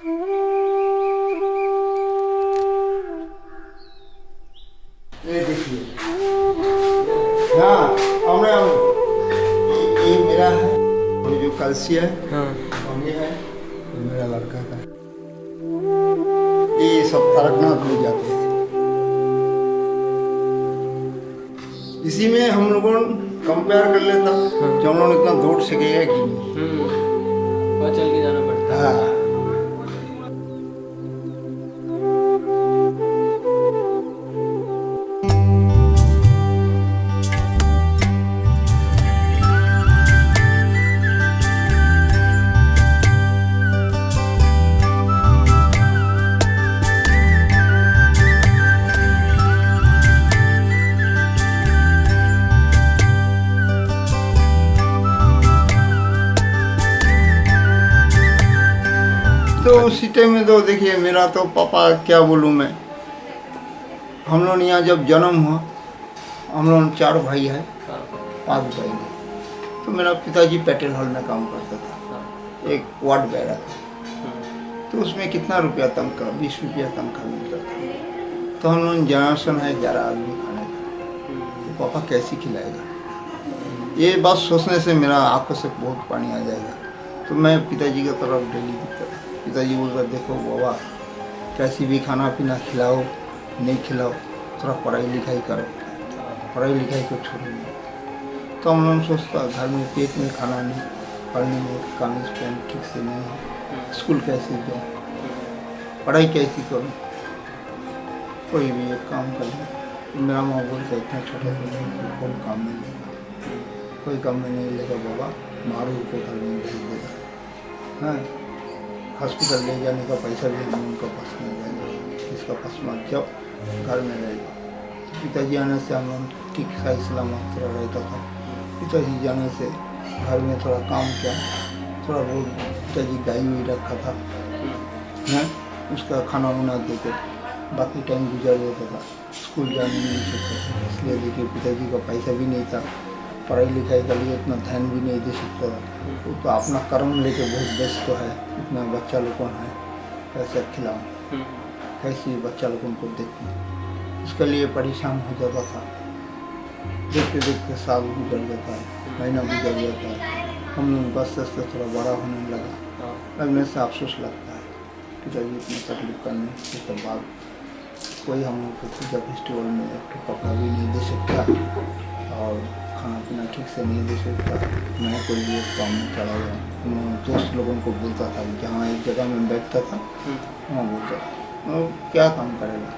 ये देखिए, हाँ हमरा ये मेरा है, ये जो कलसी है, हाँ और ये है ये मेरा लड़का का। ये सब तारकनाथ ले जाते हैं। इसी में हम लोगों कंपेयर कर लेता कि हम लोग इतना दौड़ सकेगा कि नहीं। बहुत चल के जाना पड़ता है। हाँ तो उसी टाइम में तो देखिए मेरा तो पापा क्या बोलूँ मैं, हम लोग यहाँ जब जन्म हुआ, हम लोग 4 भाई है, 5 भाई है। तो मेरा पिताजी पेट्रोल हॉल में काम करता था, एक वार्ड बैरा था। तो उसमें कितना रुपया तनख्वाह, 20 रुपया तनख्वाह मिलता था। तो हम लोग जनरेशन है 11 आदमी खाने का, तो पापा कैसे खिलाएगा। ये बात सोचने से मेरा आंखों से बहुत पानी आ जाएगा। तो मैं पिताजी की तरफ डेली दिखता था। पिताजी बोलता देखो बाबा, कैसी भी खाना पीना खिलाओ नहीं खिलाओ, थोड़ा पढ़ाई लिखाई करो, पढ़ाई लिखाई को छोड़ो नहीं। तो हम लोग सोचता घर में पेट में खाना नहीं, पढ़ने में कागज पेन ठीक से नहीं है, स्कूल कैसे जाऊँ, पढ़ाई कैसी करूँ, कोई भी एक काम कर लो। मेरा माँ बोलता इतना छोटा कोई काम नहीं लेगा, कोई काम में नहीं लेगा बाबा, मारू को घर में भेज देगा। हाँ, हॉस्पिटल ले जाने का पैसा भी हम उनका पास नहीं रहेगा, इसका पास मत जाओ, घर में रहेगा। पिताजी आने से हम लोग ठीक सही सलामत थोड़ा रहता था। पिताजी जाने से घर में थोड़ा काम किया, थोड़ा बहुत पिताजी गाय हुई रखा था, हैं उसका खाना वाना देते, बाकी टाइम गुजर जाता था। स्कूल जाने नहीं सकता था, इसलिए देखिए पिताजी का पैसा भी नहीं था, पढ़ाई लिखाई के लिए इतना ध्यान भी नहीं दे सकता था। वो तो अपना कर्म लेके बहुत व्यस्त तो है, इतना बच्चा लोग है, कैसे खिलाऊँ, कैसे बच्चा लोगों को देखूँ, उसके लिए परेशान हो जाता था। देखते देखते साल गुजर जाता है, महीना गुजर जाता है। हम लोग बस से थोड़ा बड़ा होने लगने से अफसोस लगता है, पिताजी इतनी तकलीफ करने के बाद कोई हम लोग को पूजा फेस्टिवल में एक कपड़ा भी नहीं दे सकता और खाना पीना ठीक से नहीं दे सकता। मैं कोई भी काम में चला गया, दोस्त लोगों को बोलता था, जहाँ एक जगह में बैठता था वहाँ बोलता वो क्या काम करेगा,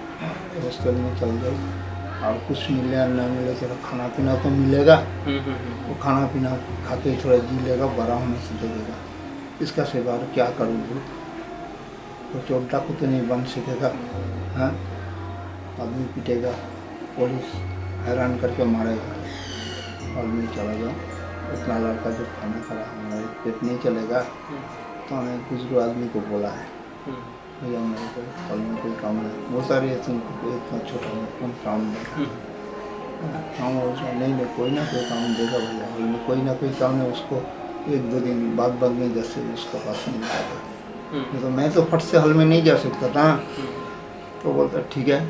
हॉस्टल में चल जाओ और कुछ मिले या ना मिले, थोड़ा खाना पीना तो मिलेगा, वो खाना पीना खा के थोड़ा जी लेगा, बड़ा होने से देगा, इसका सेवा क्या करूँ, तो चोर डाकू तो नहीं बन सकेगा। हाँ, आदमी पिटेगा, पुलिस हैरान करके मारेगा, और मैं चला जाऊँ, इतना लड़का जो खाना खा रहा हमारा पेट नहीं चलेगा। तो हमें बुजुर्ग आदमी को बोला है, भैया मेरे को कल में कोई काम नहीं, बहुत सारे तुमको इतना छोटा में कौन काम देगा, काम नहीं कोई ना कोई काम देगा भैया, हॉल में कोई ना कोई काम है, उसको 1-2 दिन बाद में जैसे उसका पास नहीं जाता। तो मैं तो फट से हॉल में नहीं जा सकता था। तो बोलता ठीक है।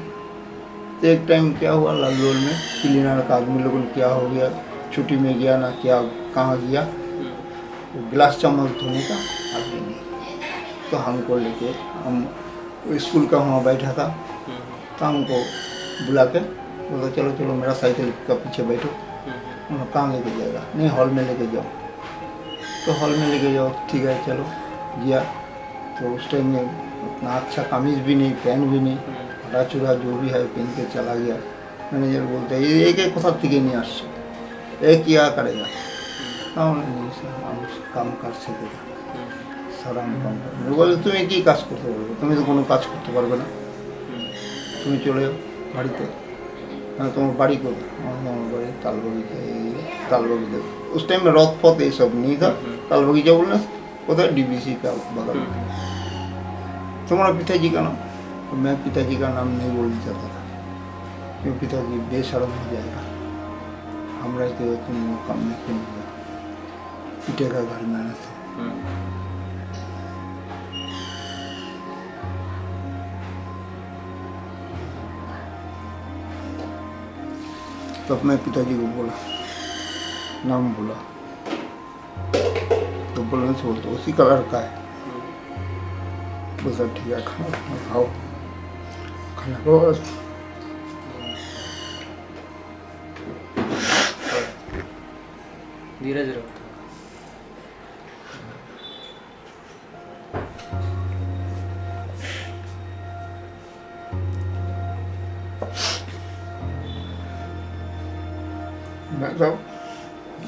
तो एक टाइम क्या हुआ, लालगोल में क्लीनर का आदमी लोगों ने क्या हो गया, छुट्टी में गया ना क्या कहाँ गया, तो गिलास चम्मच धोने का आदमी नहीं। तो हमको लेके हम स्कूल का वहाँ बैठा था, तो हमको बुला के बोला चलो चलो मेरा साइकिल का पीछे बैठो। उन्होंने कहाँ लेके जाएगा, नहीं हॉल में लेके जाओ। तो हॉल में लेके जाओ, ठीक है चलो गया। तो उस टाइम में उतना अच्छा कमीज़ भी नहीं, पैंट भी नहीं, हरा चूड़ा जो भी है पहन के चला गया। मैनेजर बोलता है ये एक साथ टिके नहीं आस एक क्या करेगा, नहीं सर हम काम कर सकेगा सर, हम काम कर बोले तुम्हें কি কাজ করতে পারবে, তুমি তো কোনো কাজ করতে পারবে না, তুমি চলে যাও বাড়িতে। হ্যাঁ তোমার বাড়ি কোথায়, আমার বাড়ি तालबगीचा। उस टाइम में रथ पथ ये सब नहीं था, तालबगीचा बोलना उधर डीबीसी का बगल में। तुम्हारा पिताजी का नाम, तो मैं पिताजी का नाम नहीं बोलना चाहता था, क्योंकि पिताजी बेशर्म हो जाएगा, हम रहते हो तुम काम में क्यों गया, पिटेगा घर में आने से। तब मैं पिताजी को बोला, नाम बोला, तो बोलने से बोलते उसी कलर का है। बोला ठीक है, खाना खाओ। खाना खाओ। धीरे धीरे उठो। मैं साहब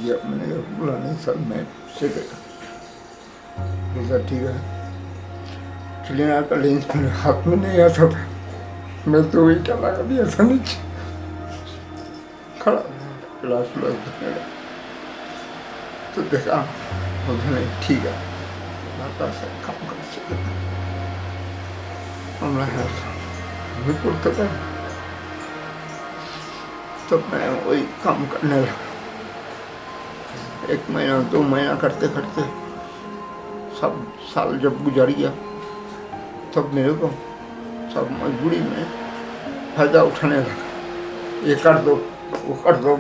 ये मैंने बोला नहीं सर, मैं सीखेगा। बोला ठीक है। क्लीनर का लेंस मेरे हाथ में नहीं आता था, मैं तो ईटा लगा दिया था नीचे खड़ा, क्लास करने लगा। तो देखा बोलते नहीं ठीक है, लाता से काम कर सकेगा। हमला है मैं करता था। तब मैं वही काम करने लगा। 1 महीना 2 महीना करते करते सब साल जब गुजर गया, तब मेरे को सब मजबूरी में फायदा उठाने लगा। ये कर दो, वो कर दो,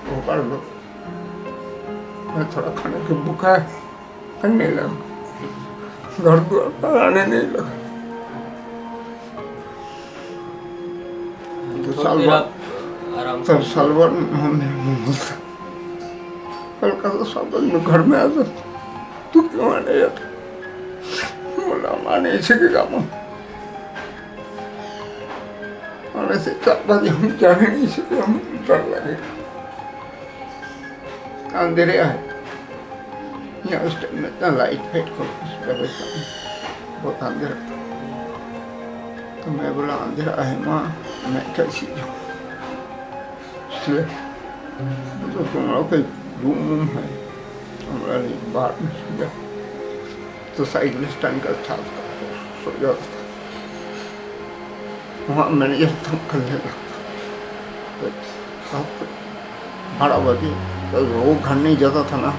वो कर दो। मैं थोड़ा खाने के भूखा करने लगा, घर द्वार पर आने नहीं लगा। तो साल बाद आराम तब साल भर मेरा मुँह बोलता, हल्का सा स्वागत में घर में आता, तू क्यों आने जाता? बोला माने सीखेगा हम आने से 4 बजे हम जाने नहीं सके, हम डर लगे। अंधेरे आए यहाँ, उस टाइम में इतना लाइट फाइट को व्यवस्था बहुत अंधेरा था। तो मैं बोला अंधेरा है माँ, मैं कैसी जाऊँ? इसलिए तो तुम लोग के रूम है, हमारा नहीं बाहर में सो जाओ। तो साइकिल स्टैंड का साथ सो जाता था वहाँ। मैनेजर तंग करने लगा। तो 12 बजे तो वो घर नहीं जाता था ना,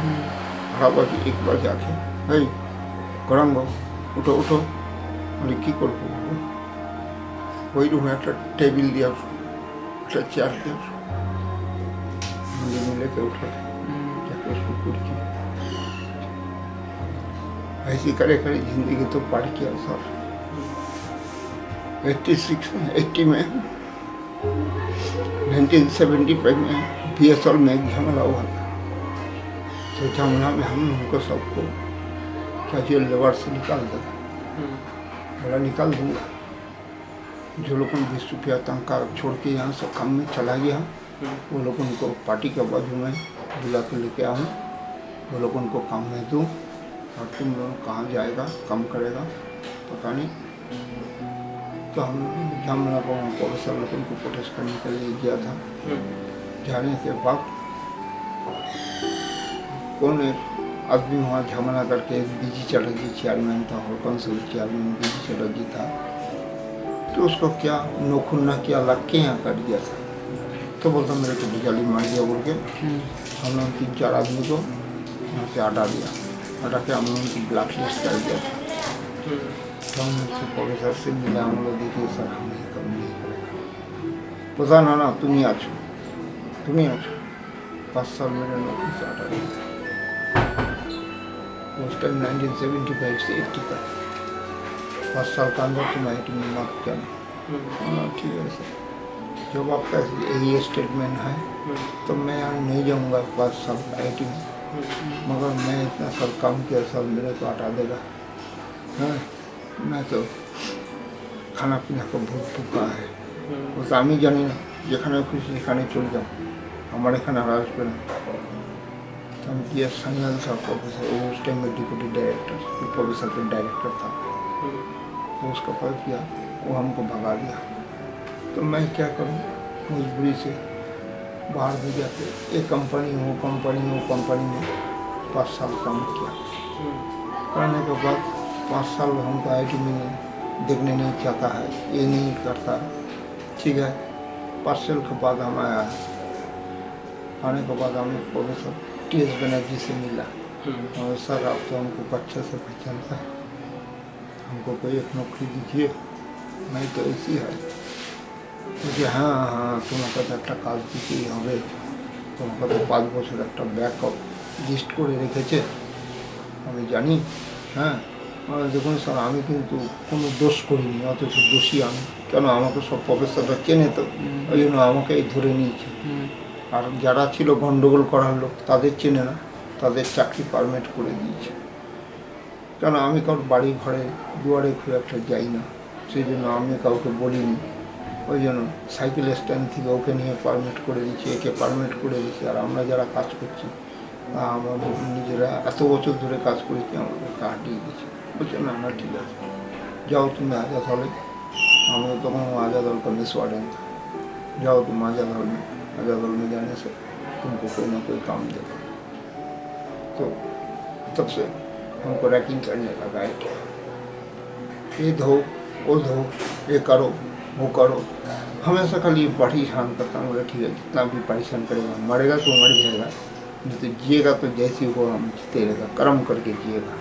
12 बजे 1 बजे आके भाई गरम उठो उठो, बोले की करबो? ওই রুমে একটা টেবিল দিয়া একটা চেয়ার দিয়া मिले मिले के उठा जाके उसको कुर्सी। ऐसी करे करे जिंदगी तो पार किया सर। 80 में 1975 में BSL में एक झमेला हुआ था। तो झमेला में हम उनको सबको कैजुअल लेबर से निकाल दिया। बोला निकाल दूंगा, जो लोग 20 रुपया तनख्वाह छोड़ के यहाँ से काम में चला गया, वो लोग उनको पार्टी के बाजू में बुला के लेके आऊँ, वो लोग उनको काम में दूँ, और तुम लोग कहाँ जाएगा काम करेगा पता नहीं। तो हम झमेला को प्रोफेसर लोग उनको प्रोटेस्ट करने के लिए गया था। जाने के बाद कौन एक आदमी वहाँ झमेला करके, एक बीजी चटर्जी चेयरमैन था, और काउंसिल चेयरमैन बीजी चटर्जी था। तो उसको क्या नोखुन्ना किया, लग के यहाँ कर दिया था। तो बोलता मेरे को बिजली मार दिया बोल के हम लोग 3-4 आदमी को यहाँ से हटा दिया। हटा के हम लोग की ब्लैक लिस्ट कर दिया था। तो हम उससे प्रोफेसर से मिला, हम लोग देखिए सर हम ये कम नहीं करेगा। पता ना तुम ही आछो, तुम ही आछो। 5 साल मेरे नौकरी से हटा दिया। उस टाइम 1975 से 80 तक 5 साल का अंदर तुम IT में मत जाना। ठीक है सर, जब आपका यही स्टेटमेंट है तो मैं यहाँ नहीं जाऊँगा 5 साल IT में, मगर मैं इतना सब काम किया, सब मेरे को हटा देगा। हाँ, मैं तो खाना पीना को बहुत भूखा है। वो तो আমি জানি না, যেখানে খুশি সেখানে চলে যাও, আমার এখানে আর আসবে না। हम GS सान्याल था प्रोफेसर, उस टाइम में डिप्टी डायरेक्टर, प्रोफेसर का डायरेक्टर था। वो उसका पद किया, वो हमको भगा दिया। तो मैं क्या करूं, मजबूरी से बाहर भी जाके एक कंपनी में 5 साल काम किया। करने के बाद 5 साल हमको IT में देखने नहीं चाहता है, ये नहीं करता है। ठीक है, 5 साल के बाद हम आया। आने के बाद हमें प्रोफेसर TS बनर्जी से मिला, और सर आप तो हमको अच्छे से पहचानता है, हमको कोई एक नौकरी दीजिए, नहीं तो ऐसी है। বলছি হ্যাঁ হ্যাঁ তোমাকে তো একটা কাজ দিতেই হবে, তোমাকে তো 5 বছর একটা ব্যাকআপ লিস্ট করে রেখেছে, আমি জানি। হ্যাঁ দেখুন স্যার, আমি কিন্তু কোনো দোষ করিনি, অথচ দোষী আমি। কেন, আমাকে সব প্রফেসররা চেনে তো, ওই জন্য আমাকে ধরে নিয়েছে। আর যারা ছিল গণ্ডগোল করার লোক, তাদের চেনে না, তাদের চাকরি পারমিট করে দিয়েছে। কেন, আমি কারোর বাড়ি ঘরে দুয়ারে খুব একটা যাই না, সেই জন্য আমি কাউকে বলিনি। ওই জন্য সাইকেল স্ট্যান্ড থেকে ওকে নিয়ে পারমিট করে দিচ্ছি, একে পারমিট করে দিচ্ছি। আর আমরা যারা কাজ করছি, আমাদের নিজেরা এত বছর ধরে কাজ করেছি, আমাদের কাটিয়ে দিচ্ছি। বলছে না না ঠিক আছে, जाओ तुम आज़ाद हॉल में। हम लोग तो वहाँ आज़ाद हॉल का मिस वार्डन था। जाओ तुम आज़ाद हॉल में, आज़ाद हॉल में जाने से तुमको कोई ना कोई काम देगा। तो तब से हमको रैकिंग करने लगा है, ये धो वो धो, ये करो वो करो, हमेशा खाली परेशान करता हूँ। बोले ठीक है, जितना भी परेशान करेगा, मरेगा तो मर जाएगा, नहीं तो जिएगा तो जैसी हो हम जीते रहेगा, कर्म करके जिएगा,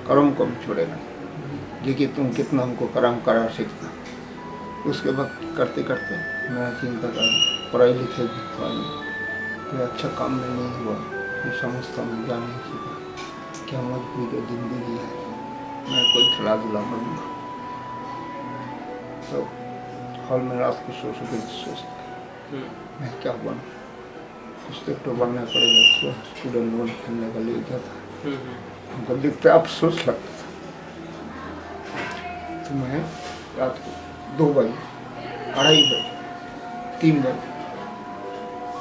कर्म को भी छोड़ेगा। देखिए तुम कितना हमको कर्म करा सकता। उसके बाद करते करते मैं चिंता कर, पढ़ाई लिखे भी कोई अच्छा काम में नहीं हुआ, ये समझता हूँ, जा नहीं सीखा, क्या मजबूरी का जिंदगी है, मैं कोई खिला दुला बनूँगा। तो हॉल में रात को सो के सोचता मैं क्या बनूँ, कुछ तो बनना पड़ेगा। स्टूडेंट लोन खेलने का ले जाता, हमको देखते अफसोस लगता था। तो मैं रात को 2 बजे, 2:30 बजे, 3 बजे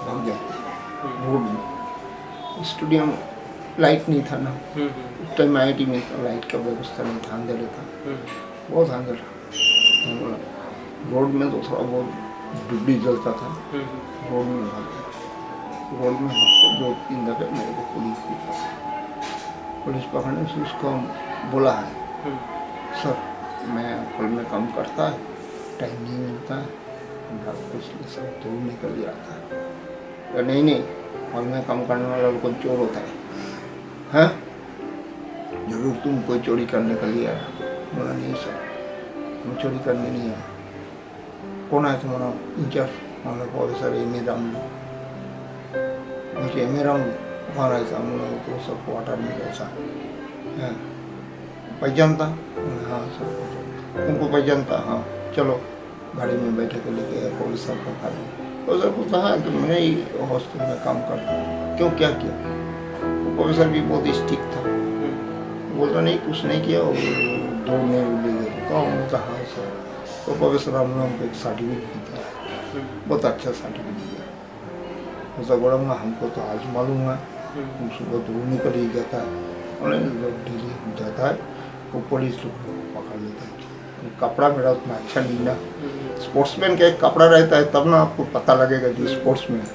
भाग जाता रोड में। स्टूडियो में लाइट नहीं था ना, उस टाइम IIT में था, लाइट का व्यवस्था नहीं था, अंधेरे था, बहुत अंधेरा। रोड में तो थोड़ा बहुत डुबली जलता था, रोड में भागता, रोड में भागते 2-3 दफे मेरे को पुलिस पकड़ने से उसको बोला है, सर मैं हॉल में काम करता है, टाइम नहीं मिलता है, रात को इसलिए सब दूर निकल जाता है। तो नहीं नहीं, हॉल में काम करने वाला कोई चोर होता है, हैं जरूर तुम कोई चोरी करने के लिए आया। बोला नहीं सर, हम चोरी करने नहीं आए। कौन है तुम्हारा इंचार्ज? हमने प्रोफेसर एम.ए. रामलू। मुझे एम.ए. रामलू वहाँ रहता, हम लोग तो सब क्वार्टर में रहता है, पहचानता? हाँ सर तुमको पहचानता? हाँ चलो गाड़ी में बैठे के लेके प्रोफेसर को खा लिया। प्रोफेसर को कहा कि मैं ही हॉस्टल में काम करता हूँ, क्यों क्या किया? प्रोफेसर भी बहुत स्ट्रिक्ट था, बोलता नहीं कुछ नहीं किया, और दौड़ने ले गया। कहा सर, तो प्रोफेसर हम लोग को एक सर्टिफिकेट दिया, बहुत अच्छा सर्टिफिकेट दिया। ऐसा बोला हमको तो आज मालूम है, तुम सुबह दौड़ने के लिए जाता है, डेली जाता है, वो पुलिस लोग पकड़ लेता है। कपड़ा मेरा उतना अच्छा नहीं ना, स्पोर्ट्समैन का एक कपड़ा रहता है, तब ना आपको पता लगेगा जो स्पोर्ट्समैन।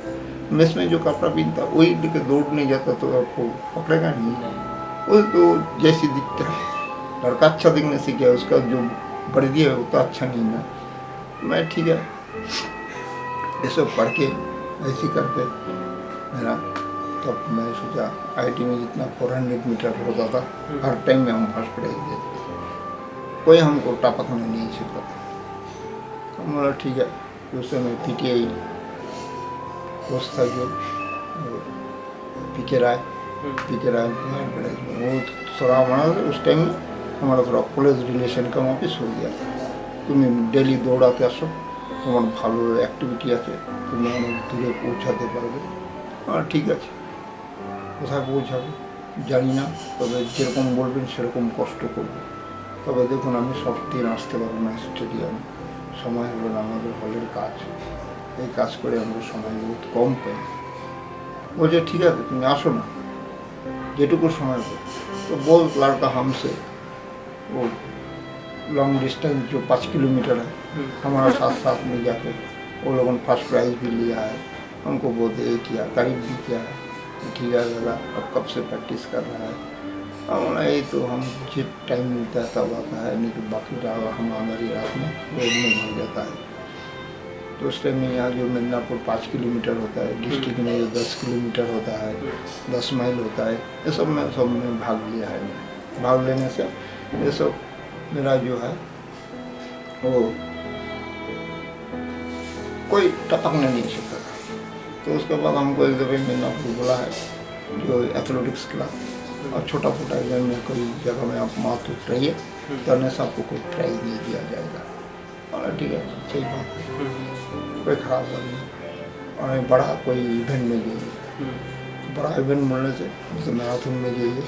मेस में जो कपड़ा पहनता वही लेके दौड़ने जाता तो आपको पकड़ेगा नहीं, वो तो जैसी दिखता है। लड़का अच्छा दिखने से क्या, उसका जो वर्दी है वो तो अच्छा नहीं ना। मैं ठीक है, ये सब पढ़ के ऐसे करके मेरा, तब मैं सोचा IIT में जितना 400 मीटर होता था, हर टाइम में हम फर्स्ट प्राइज देते, कोई हमको टपकने नहीं सीखता था। तो बोला ठीक है, उस समय PTI कोच था जो PK राय, वो थोड़ा हमारा उस टाइम में हमारा थोड़ा कॉलेज रिलेशन का ऑफिस हो गया था। তুমি ডেলি দৌড়াতে আসো, তোমার ভালো অ্যাক্টিভিটি আছে, তুমি অনেক দূরে পৌঁছাতে পারবে। ঠিক আছে, কোথায় পৌঁছাবো জানি না, তবে যেরকম বলবেন সেরকম কষ্ট করবো। তবে দেখুন আমি সব দিন আসতে পারবো না স্টেডিয়ামে, সময় হলো না, আমাদের হলের কাজ, এই কাজ করে আমরা সময় বহুত কম পাই। বলছে ঠিক আছে তুমি আসো না, যেটুকু সময় পাই। तो बोल लड़का हमसे वो लॉन्ग डिस्टेंस जो 5 किलोमीटर है, हमारा साथ साथ में जाके वो लोगों ने फर्स्ट प्राइज भी लिया है, हमको बहुत ये किया, तारीफ भी किया है। ठीक है दादा, अब कब से प्रैक्टिस कर रहा है? हमारा ये तो हम जिस टाइम मिलता है तब आता है, नहीं तो बाकी हम हमारी रात में रोड में भर जाता है। तो उस टाइम में यहाँ जो मिदनापुर 5 किलोमीटर होता है, डिस्ट्रिक्ट में जो 10 किलोमीटर होता है, 10 माइल होता है, ये सब में भाग लिया है। भाग लेने से ये सब मेरा जो है वो कोई टपकने नहीं सकता था। तो उसके बाद हमको एक दफ़े मिदनापुर बोला है जो एथलेटिक्स क्लास और छोटा मोटा इवेंट में कोई जगह में आप मात उठ रही है करने से आपको कोई प्राइज नहीं दिया जाएगा। और ठीक है, सही बात है, कोई ख़राब बात नहीं। और बड़ा कोई इवेंट में जाइए, बड़ा इवेंट बोलने से जैसे मैराथन में जाइए,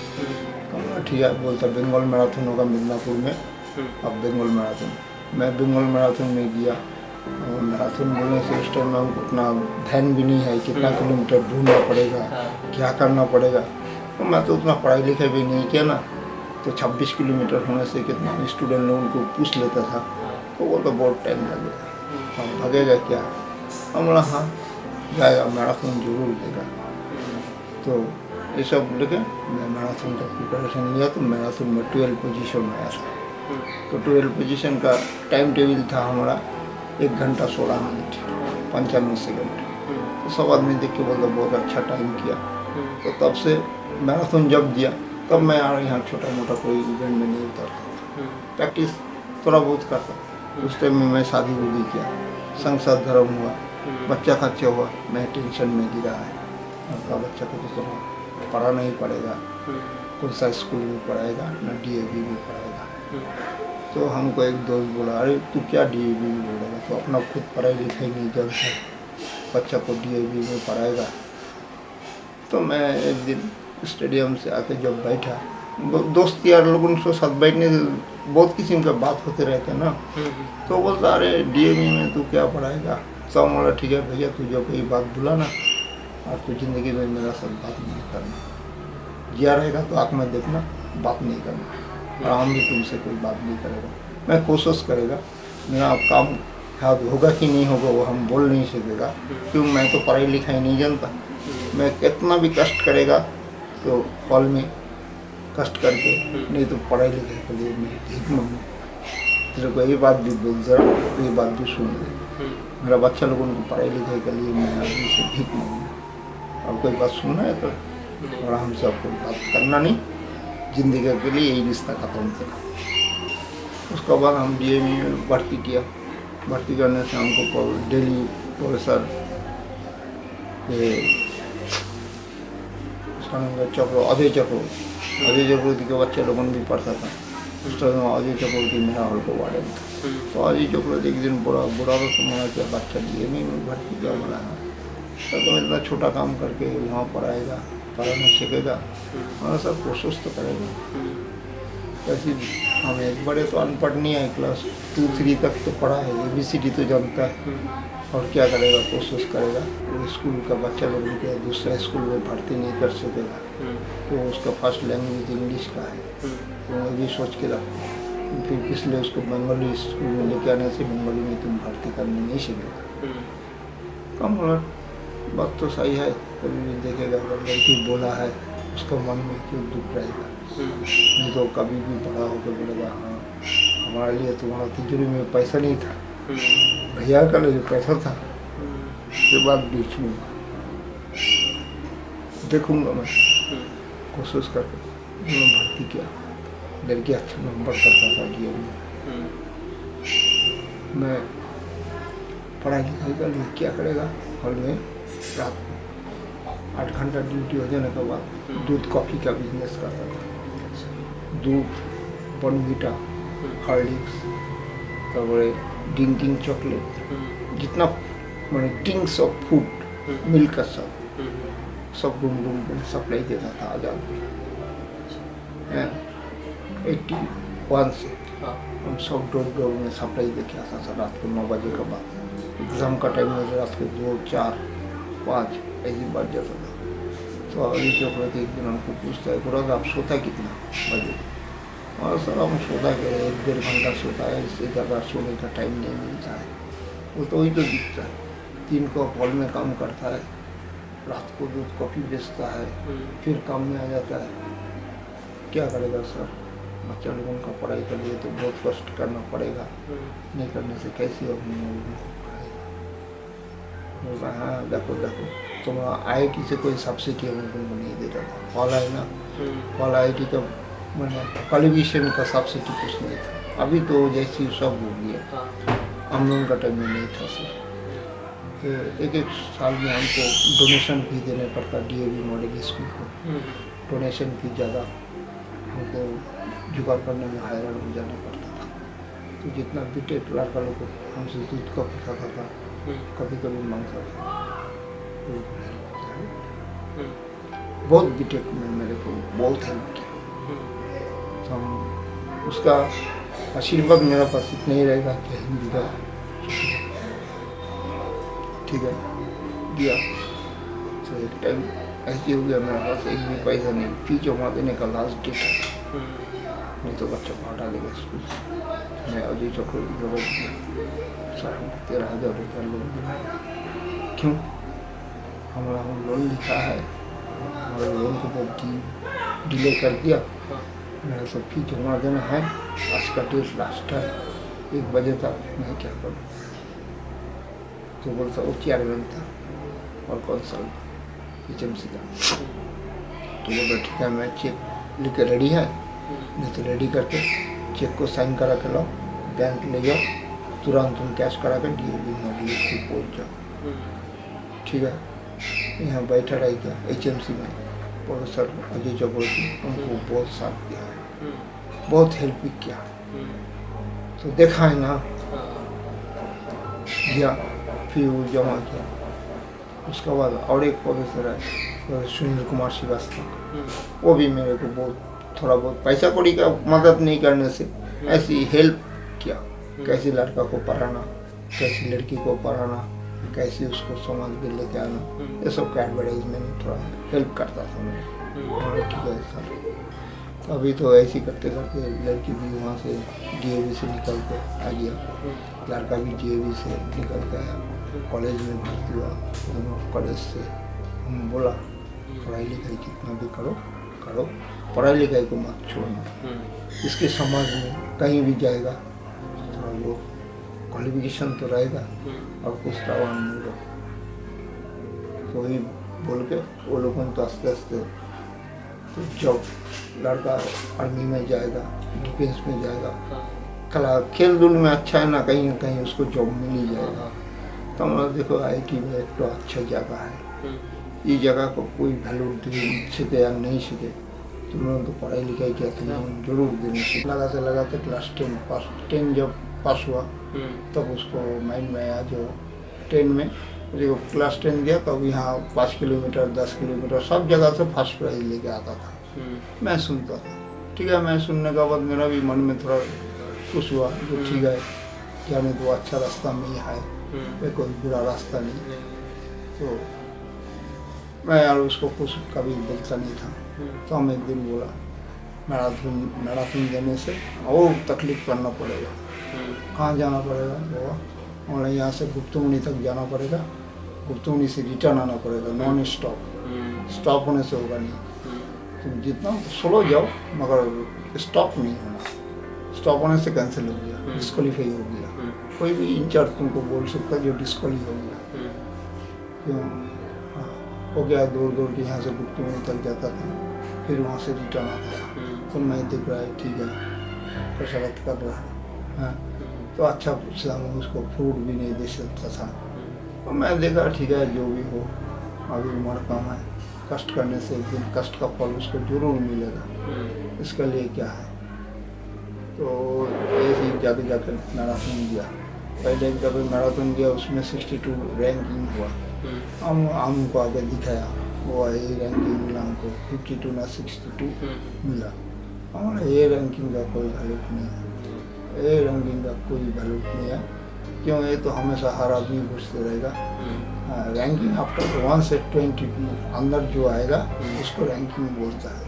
कहना ठीक है, बोलता बंगाल मैराथन होगा मिदनापुर में, अब बंगाल मैराथन। मैं बंगाल मैराथन में गया, और मैराथन बोलने से उस टाइम में हमको उतना ध्यान भी नहीं है कितना किलोमीटर ढूंढना पड़ेगा, क्या करना पड़ेगा। तो मैं तो उतना पढ़ाई लिखाई भी नहीं किया ना, तो 26 किलोमीटर होने से कितना स्टूडेंट लोगों को पूछ लेता था, तो वो तो बहुत टाइम लगेगा, हम भागेगा क्या। हम बोला हाँ जाएगा, मैराथन जरूर देगा। तो ये सब लेके मैं मैराथन का प्रिपरेशन लिया, तो मैराथन में 12 पोजीशन आया था। तो 12 पोजीशन का टाइम टेबल था हमारा 1 घंटा 16 मिनट 55 सेकंड। तो सब आदमी देख के बोलते बहुत अच्छा टाइम किया। तो तब से मैराथन जब दिया तब मैं यहाँ छोटा मोटा कोई इवेंट में नहीं उतरता था, प्रैक्टिस थोड़ा बहुत करता। उस टाइम में मैं शादी भी किया, संसार धर्म हुआ, बच्चा खर्चा हुआ, मैं टेंशन में गिरा है। आपका बच्चा को तो थोड़ा पढ़ाना ही पड़ेगा, कौन सा स्कूल में पढ़ाएगा ना DAV में पढ़ाएगा। तो हमको एक दोस्त बोला अरे तू क्या DAV में बोलेगा, तो अपना खुद पढ़ाई लिखाई नहीं जानता, बच्चा को DAV में पढ़ाएगा। तो मैं एक दिन स्टेडियम से आके जब बैठा, दोस्त यार लोगों के साथ बैठने से बहुत किस्म का बात होते रहते हैं ना, तो बोलता अरे DAV में तू क्या पढ़ाएगा। तो बोला ठीक है भैया, तू जब कोई बात बुला ना, और तो ज़िंदगी में मेरा साथ बात नहीं करना, जिया रहेगा तो आँख में देखना, बात नहीं करना, और हम भी तुमसे कोई बात नहीं करेगा। मैं कोशिश करेगा, मेरा काम याद होगा कि नहीं होगा वो हम बोल नहीं सकेगा, क्यों मैं तो पढ़ाई लिखाई नहीं जानता। मैं कितना भी कष्ट करेगा तो हॉल में कष्ट करके, नहीं तो पढ़ाई लिखाई के लिए मैं भीख मांगू। तेरे को ये बात भी बोल जरा, ये बात भी सुन ले, मेरा बच्चा लोगों को पढ़ाई लिखाई के लिए मैं आदमी से भीख मांगू, और कोई बात सुनना है तो, और हमसे कोई बात करना नहीं, ज़िंदगी के लिए यही रिश्ता खत्म किया। उसके बाद हम DAV में भर्ती किया। भर्ती करने से हमको डेली प्रोफेसर उसका नाम है अजय चक्रवर्ती के बच्चे लोगों भी पढ़ता था। उस टाइम अजय चक्रवर्ती मेरा हॉल को वार्डन था। तो अजय चक्रवर्ती एक दिन बुरा तो मना किया, बच्चा DAV में भर्ती किया, बोला है तो तुम इतना छोटा काम करके वहाँ पढ़ाएगा, पढ़ाना सीखेगा, हमारा सब कोशिश तो करेगा। ऐसी हम एक बड़े तो अनपढ़ नहीं है, क्लास 2-3 तक तो पढ़ा है, ABCD तो जानता है, और क्या करेगा, कोशिश करेगा। वो स्कूल का बच्चा लोग के दूसरा स्कूल में भर्ती नहीं कर सकेगा, तो उसका फर्स्ट लैंग्वेज इंग्लिश का है, तो मैं भी सोच के रखा। फिर इसलिए उसको बंगाली स्कूल में लेके आने से बंगाली में तुम भर्ती करने नहीं सीखेगा। कम बात तो सही है, कभी भी देखेगा अगर लड़की बोला है उसका मन में क्यों दुख रहेगा। नहीं तो कभी भी बड़ा होकर बोलेगा हाँ हमारे लिए तुम्हारा तिजोरी में पैसा नहीं था, भैया का लिए पैसा था। ये बात बीच में देखूंगा, मैं कोशिश करके मैंने भर्ती किया। लड़की अच्छा नंबर करता था DAV में। मैं पढ़ाई लिखाई का लिए क्या करेगा, हॉल में रात को 8 घंटा ड्यूटी हो जाने के बाद दूध कॉफ़ी का बिजनेस करता था। दूध, बॉर्नविटा, हॉर्लिक्स, तारपरे ड्रिंकिंग चॉकलेट, जितना मैंने ड्रिंक्स ऑफ फूड, मिल्क का सब रूम में सप्लाई देता था आज़ाद में। 81 से हम सब डोर में सप्लाई देखे आता था रात को 9 बजे के बाद। एग्ज़ाम का टाइम में रात को 2, 4, 5 ऐसी बात जाता था। तो अभी चौकड़े एक दिन हमको पूछता है गुराज आप सोता कितना बजे, और सर हम सोता क्या 1-1.5 घंटा सोता है, इससे ज़्यादा सोने का टाइम नहीं मिलता है। वो तो वही तो दिखता है, 3 को हॉल में काम करता है, रात को दूध कॉफ़ी बेचता है, फिर काम में आ जाता है। क्या करेगा सर, बच्चा लोगों का पढ़ाई के लिए तो बहुत कष्ट करना पड़ेगा, नहीं करने से कैसे हम लोगों को पढ़ाएगा। हाँ देखो तुम IIT से कोई सब्सिडी हम लोगों को नहीं देता था, हॉल है ना, हॉल IIT का मैंने क्वालिफिकेशन का सब्सिडी कुछ नहीं था। अभी तो जैसी सब हो गया, हम लोगों का टाइम में नहीं था सर। तो एक एक साल में हमको डोनेशन फी देने पड़ता डीएवी मॉडल स्कूल को। डोनेशन फी ज़्यादा हमको जुगाड़ करने में हैरान हो जाना पड़ता था। तो जितना बीटेक लड़का लोग को हमसे दूध का पूछा था कभी कभी मांगता था। तो बहुत बीटेक में मेरे को बहुत हेल्प किया। तो हम उसका आशीर्वाद मेरा पास इतना ही रहेगा कि हिंदी का ठीक है दिया। तो एक टाइम ऐसे हो गया मेरे पास एक भी पैसा नहीं, फी जमा देने का लास्ट डेट है, नहीं तो बच्चा को हटा देगा स्कूल से। मैं अजय चौकड़ी जरूरत दिया 13,000 लोन दिया। क्यों? हमारा लोन लिखा है, हमारे लोन को बहुत डिले कर दिया। मेरा सब फी जमा देना है, आज का डेट लास्ट है, 1 बजे तक मैं क्या करूँ? तो बोलता वो चेयरमैन था और कौंसल HMC का। तो बोलता ठीक है मैं चेक लिख के रेडी है, नहीं तो रेडी करके चेक को साइन करा के लाओ, बैंक ले जाओ, तुरंत तुम कैश करा कर DAV मॉडल स्कूल पहुँच जाओ। ठीक है, यहाँ बैठा रह गया HMC में। प्रोफेसर अजय चक्रवर्ती उनको बहुत साथ दिया है, बहुत हेल्प भी किया। तो देखा है ना, दिया फिर वो जमा किया। उसके बाद और एक प्रोफेसर है सुनील कुमार श्रीवास्तव, वो भी मेरे को बहुत थोड़ा बहुत पैसा कौड़ी का मदद नहीं करने से ऐसी हेल्प किया। कैसे लड़का को पढ़ाना, कैसी लड़की को पढ़ाना, कैसे उसको समाज में लेके आना, ये सब का एडवर्टाइजमेंट थोड़ा हेल्प करता था मैं। ठीक है सर, तो अभी तो ऐसे करते करते लड़की भी वहाँ से DAV से निकल के आ गया, लड़का भी DAV से निकल के आया, कॉलेज में भर्ती हुआ। दोनों कॉलेज से हम बोला पढ़ाई लिखाई कितना भी करो करो, पढ़ाई लिखाई को मत छोड़ना। इसके समाज में कहीं भी जाएगा थोड़ा वो क्वालिफिकेशन तो रहेगा और कुछ रावण मिलो। तो वही बोल के वो लोगों तो आस्ते आस्ते तो जब लड़का आर्मी में जाएगा, डिफेंस में जाएगा, कला खेल धूल में अच्छा है ना कहीं उसको जॉब मिल ही जाएगा। तो हमारा देखो IIT में एक तो अच्छा जगह है, ये जगह को कोई वैल्यू दे सके या नहीं सके, तुम लोग तो पढ़ाई लिखाई किया तुम लोग जरूर देने से लगाते क्लास 10 जब पास हुआ तब उसको माइंड में आया जो 10 में जो क्लास 10 दिया तब यहाँ 5 किलोमीटर 10 किलोमीटर सब जगह से फर्स्ट प्राइज लेके आता था। मैं सुनता था, ठीक है, मैं सुनने के बाद मेरा भी मन में थोड़ा खुश हुआ जो ठीक है जाने तो अच्छा रास्ता में ही है, कोई बुरा रास्ता नहीं। तो मैं यार उसको कुछ कभी बोलता नहीं था। तो हम एक दिन बोला मैराथन देने से और तकलीफ करना पड़ेगा। कहाँ जाना पड़ेगा बाबा? और यहाँ से गुप्तमुनि तक जाना पड़ेगा, गुप्तमुनि से रिटर्न आना पड़ेगा, नॉन स्टॉप होने से होगा नहीं। तुम जितना स्लो जाओ मगर स्टॉप नहीं होना, स्टॉप होने से कैंसिल हो गया, डिस्क्वालीफाई हो गया। कोई भी इंचार्ज तुमको बोल सकता जो डिस्क्वालीफाई हो गया। क्यों? हाँ, हो गया दौड़ के यहाँ से गुप्तमुनि तक जाता था, फिर वहाँ से रिटर्न आता था। तो मैं देख रहा है ठीक है कसरत कर रहा है, हाँ, तो अच्छा पूछा, मैं उसको फ्रूट भी नहीं दे सकता था। तो मैं देखा ठीक है जो भी हो अभी उम्र कम है, कष्ट करने से एक दिन कष्ट का फल उसको जरूर मिलेगा, इसके लिए क्या है। तो ऐसे ही जाके मैराथन दिया। पहले जब मैराथन दिया उसमें 62 रैंकिंग हुआ, हमको आगे दिखाया, वो ये रैंकिंग मिला हमको 52 ना 62 मिला। हमारा ये रैंकिंग का कोई वैल्यू नहीं है, ये रैंकिंग का कोई वैल्यू नहीं है। क्यों? ये तो हमेशा हर आदमी पूछते रहेगा। रैंकिंग आफ्टर 1 से 22 अंदर जो आएगा उसको रैंकिंग बोलता है।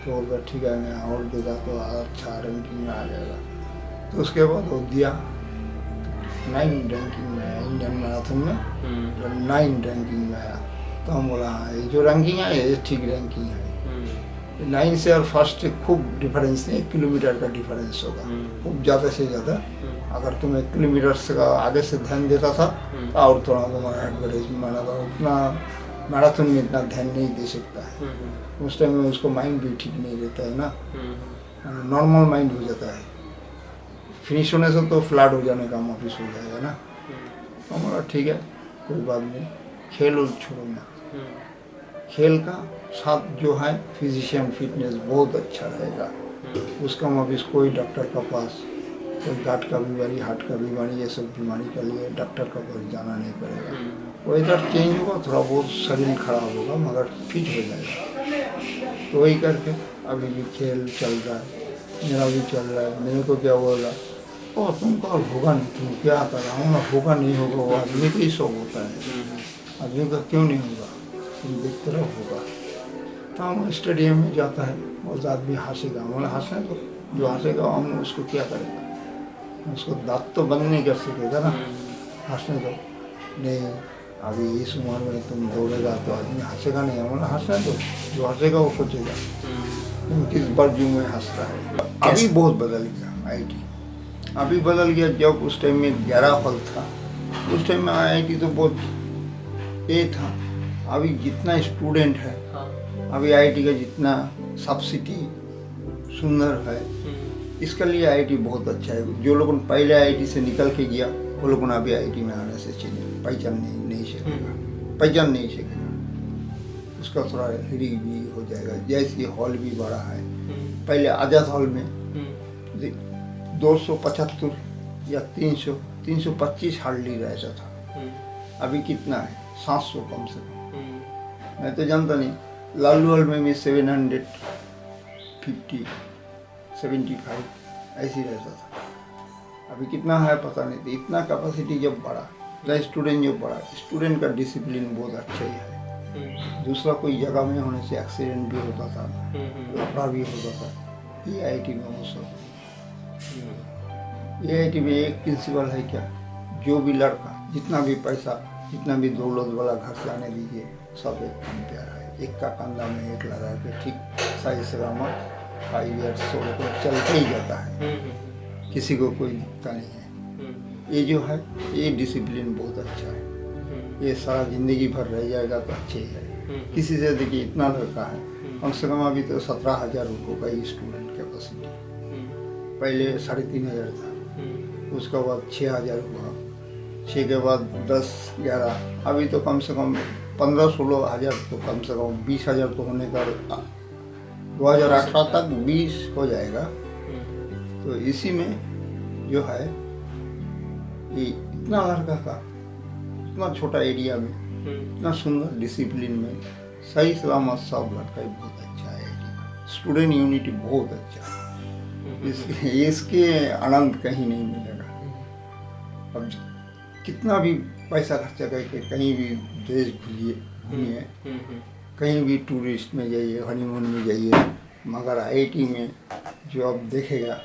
तो अगर ठीक है मैं और देगा तो अच्छा रैंकिंग में आ जाएगा। तो उसके बाद वो दिया 9 रैंकिंग में आया, इंडियन मैराथन में 9 रैंकिंग में आया। तो हम बोला हाँ ये जो रैंकिंग है ये ठीक रैंकिंग है। 9 से और फर्स्ट खूब डिफरेंस नहीं, 1 किलोमीटर का डिफरेंस होगा, खूब ज़्यादा से ज़्यादा। अगर तुम 1 किलोमीटर से आगे से ध्यान देता था तो और थोड़ा तुम्हारा एडवर्टाइजमेंट था, उतना मैराथन में इतना ध्यान नहीं दे सकता है। उस टाइम में उसको माइंड भी ठीक नहीं रहता है ना, नॉर्मल माइंड हो जाता है, फिनिश होने से तो फ्लैट हो जाने का वापिस हो जाएगा ना। तो हमारा ठीक है कोई बात नहीं, खेल उल छोड़ो मत। खेल का साथ जो है फिजिशियन फिटनेस बहुत अच्छा रहेगा। उसका मरीज कोई डॉक्टर का पास, कोई गांठ का बीमारी, हार्ट का बीमारी, ये सब बीमारी के लिए डॉक्टर का पास जाना नहीं पड़ेगा। वेदर चेंज होगा, थोड़ा बहुत शरीर खराब होगा मगर फिट हो जाएगा। तो वही करके अभी भी खेल चल रहा है, मेरा भी चल रहा है। मेरे को क्या बोल रहा, ओ तुमको होगा नहीं, तुम क्या कर रहा हूँ, होगा नहीं होगा, वो आदमी का ही शौक होता है, आदमी का क्यों नहीं होगा, तुम देखते रहो होगा। तो हम स्टेडियम में जाता है, बहुत आदमी हंसेगा, मतलब हंसे तो जो हंसेगा हम उसको क्या करेगा, उसको दांत तो बंद नहीं कर सकेगा ना, हंसने दो। नहीं अभी इस उम्र में तुम दौड़ेगा तो आदमी हंसेगा नहीं, मतलब हंसने दो, जो हंसेगा वो सोचेगा किस बाजू में हंसता है। अभी बहुत बदल गया आईटी, अभी बदल गया। जब उस टाइम में 11 हॉल था, उस टाइम में आईटी तो बहुत ये था। अभी जितना स्टूडेंट है, अभी आईटी का जितना सब्सिडी सुंदर है, इसके लिए आईटी बहुत अच्छा है। जो लोगों ने पहले आईटी से निकल के गया, वो लोगों ने अभी आईटी में आने से पहचान नहीं सकेगा, पहचान नहीं सकेगा। उसका थोड़ा हिरी भी हो जाएगा। जैसे हॉल भी बड़ा है, पहले आजाद हॉल में 275 या 325 हार्डली रहता था, अभी कितना है 700 कम से कम। मैं तो जानता नहीं, लालू हॉल में भी 750 75 ऐसी रहता था, अभी कितना है पता नहीं। तो इतना कैपेसिटी जब बढ़ा, स्टूडेंट जो बढ़ा, स्टूडेंट का डिसिप्लिन बहुत अच्छा ही है। दूसरा कोई जगह में होने से एक्सीडेंट भी होता था, लफड़ा भी होता था, ये आईटी में वो सब। ये आईटी में एक प्रिंसिपल है क्या, जो भी लड़का जितना भी पैसा, जितना भी दौलत वाला घर से आने दीजिए, सब एक प्यारा है। एक का कंधा में एक लगा के ठीक सही सलामत 5 ईयर्स 16 को चलते ही जाता है, किसी को कोई दिक्कत नहीं है। ये जो है ये डिसिप्लिन बहुत अच्छा है, ये सारा जिंदगी भर रह जाएगा तो अच्छे ही है। किसी से देखिए इतना लड़का है, कम से कम अभी तो 17,000 रुपये का ही स्टूडेंट कैपेसिटी, पहले 3,500 था, उसके बाद 6,000 हुआ, 6 के बाद 10 11, अभी तो कम से कम 15-16 हज़ार, तो कम से कम 20,000 तो होने का 2018 तक 20 हो जाएगा। तो इसी में जो है ये इतना लड़का का, इतना छोटा एरिया में, इतना सुंदर डिसिप्लिन में, सही सलामत सब लड़का ही बहुत अच्छा है। स्टूडेंट यूनिटी बहुत अच्छा है, इसके आनंद कहीं नहीं मिलेगा। अब कितना भी पैसा खर्चा करके कहीं भी देश घूमिए, कहीं भी टूरिस्ट में जाइए, हनीमून में जाइए, मगर आईटी में जो आप देखेगा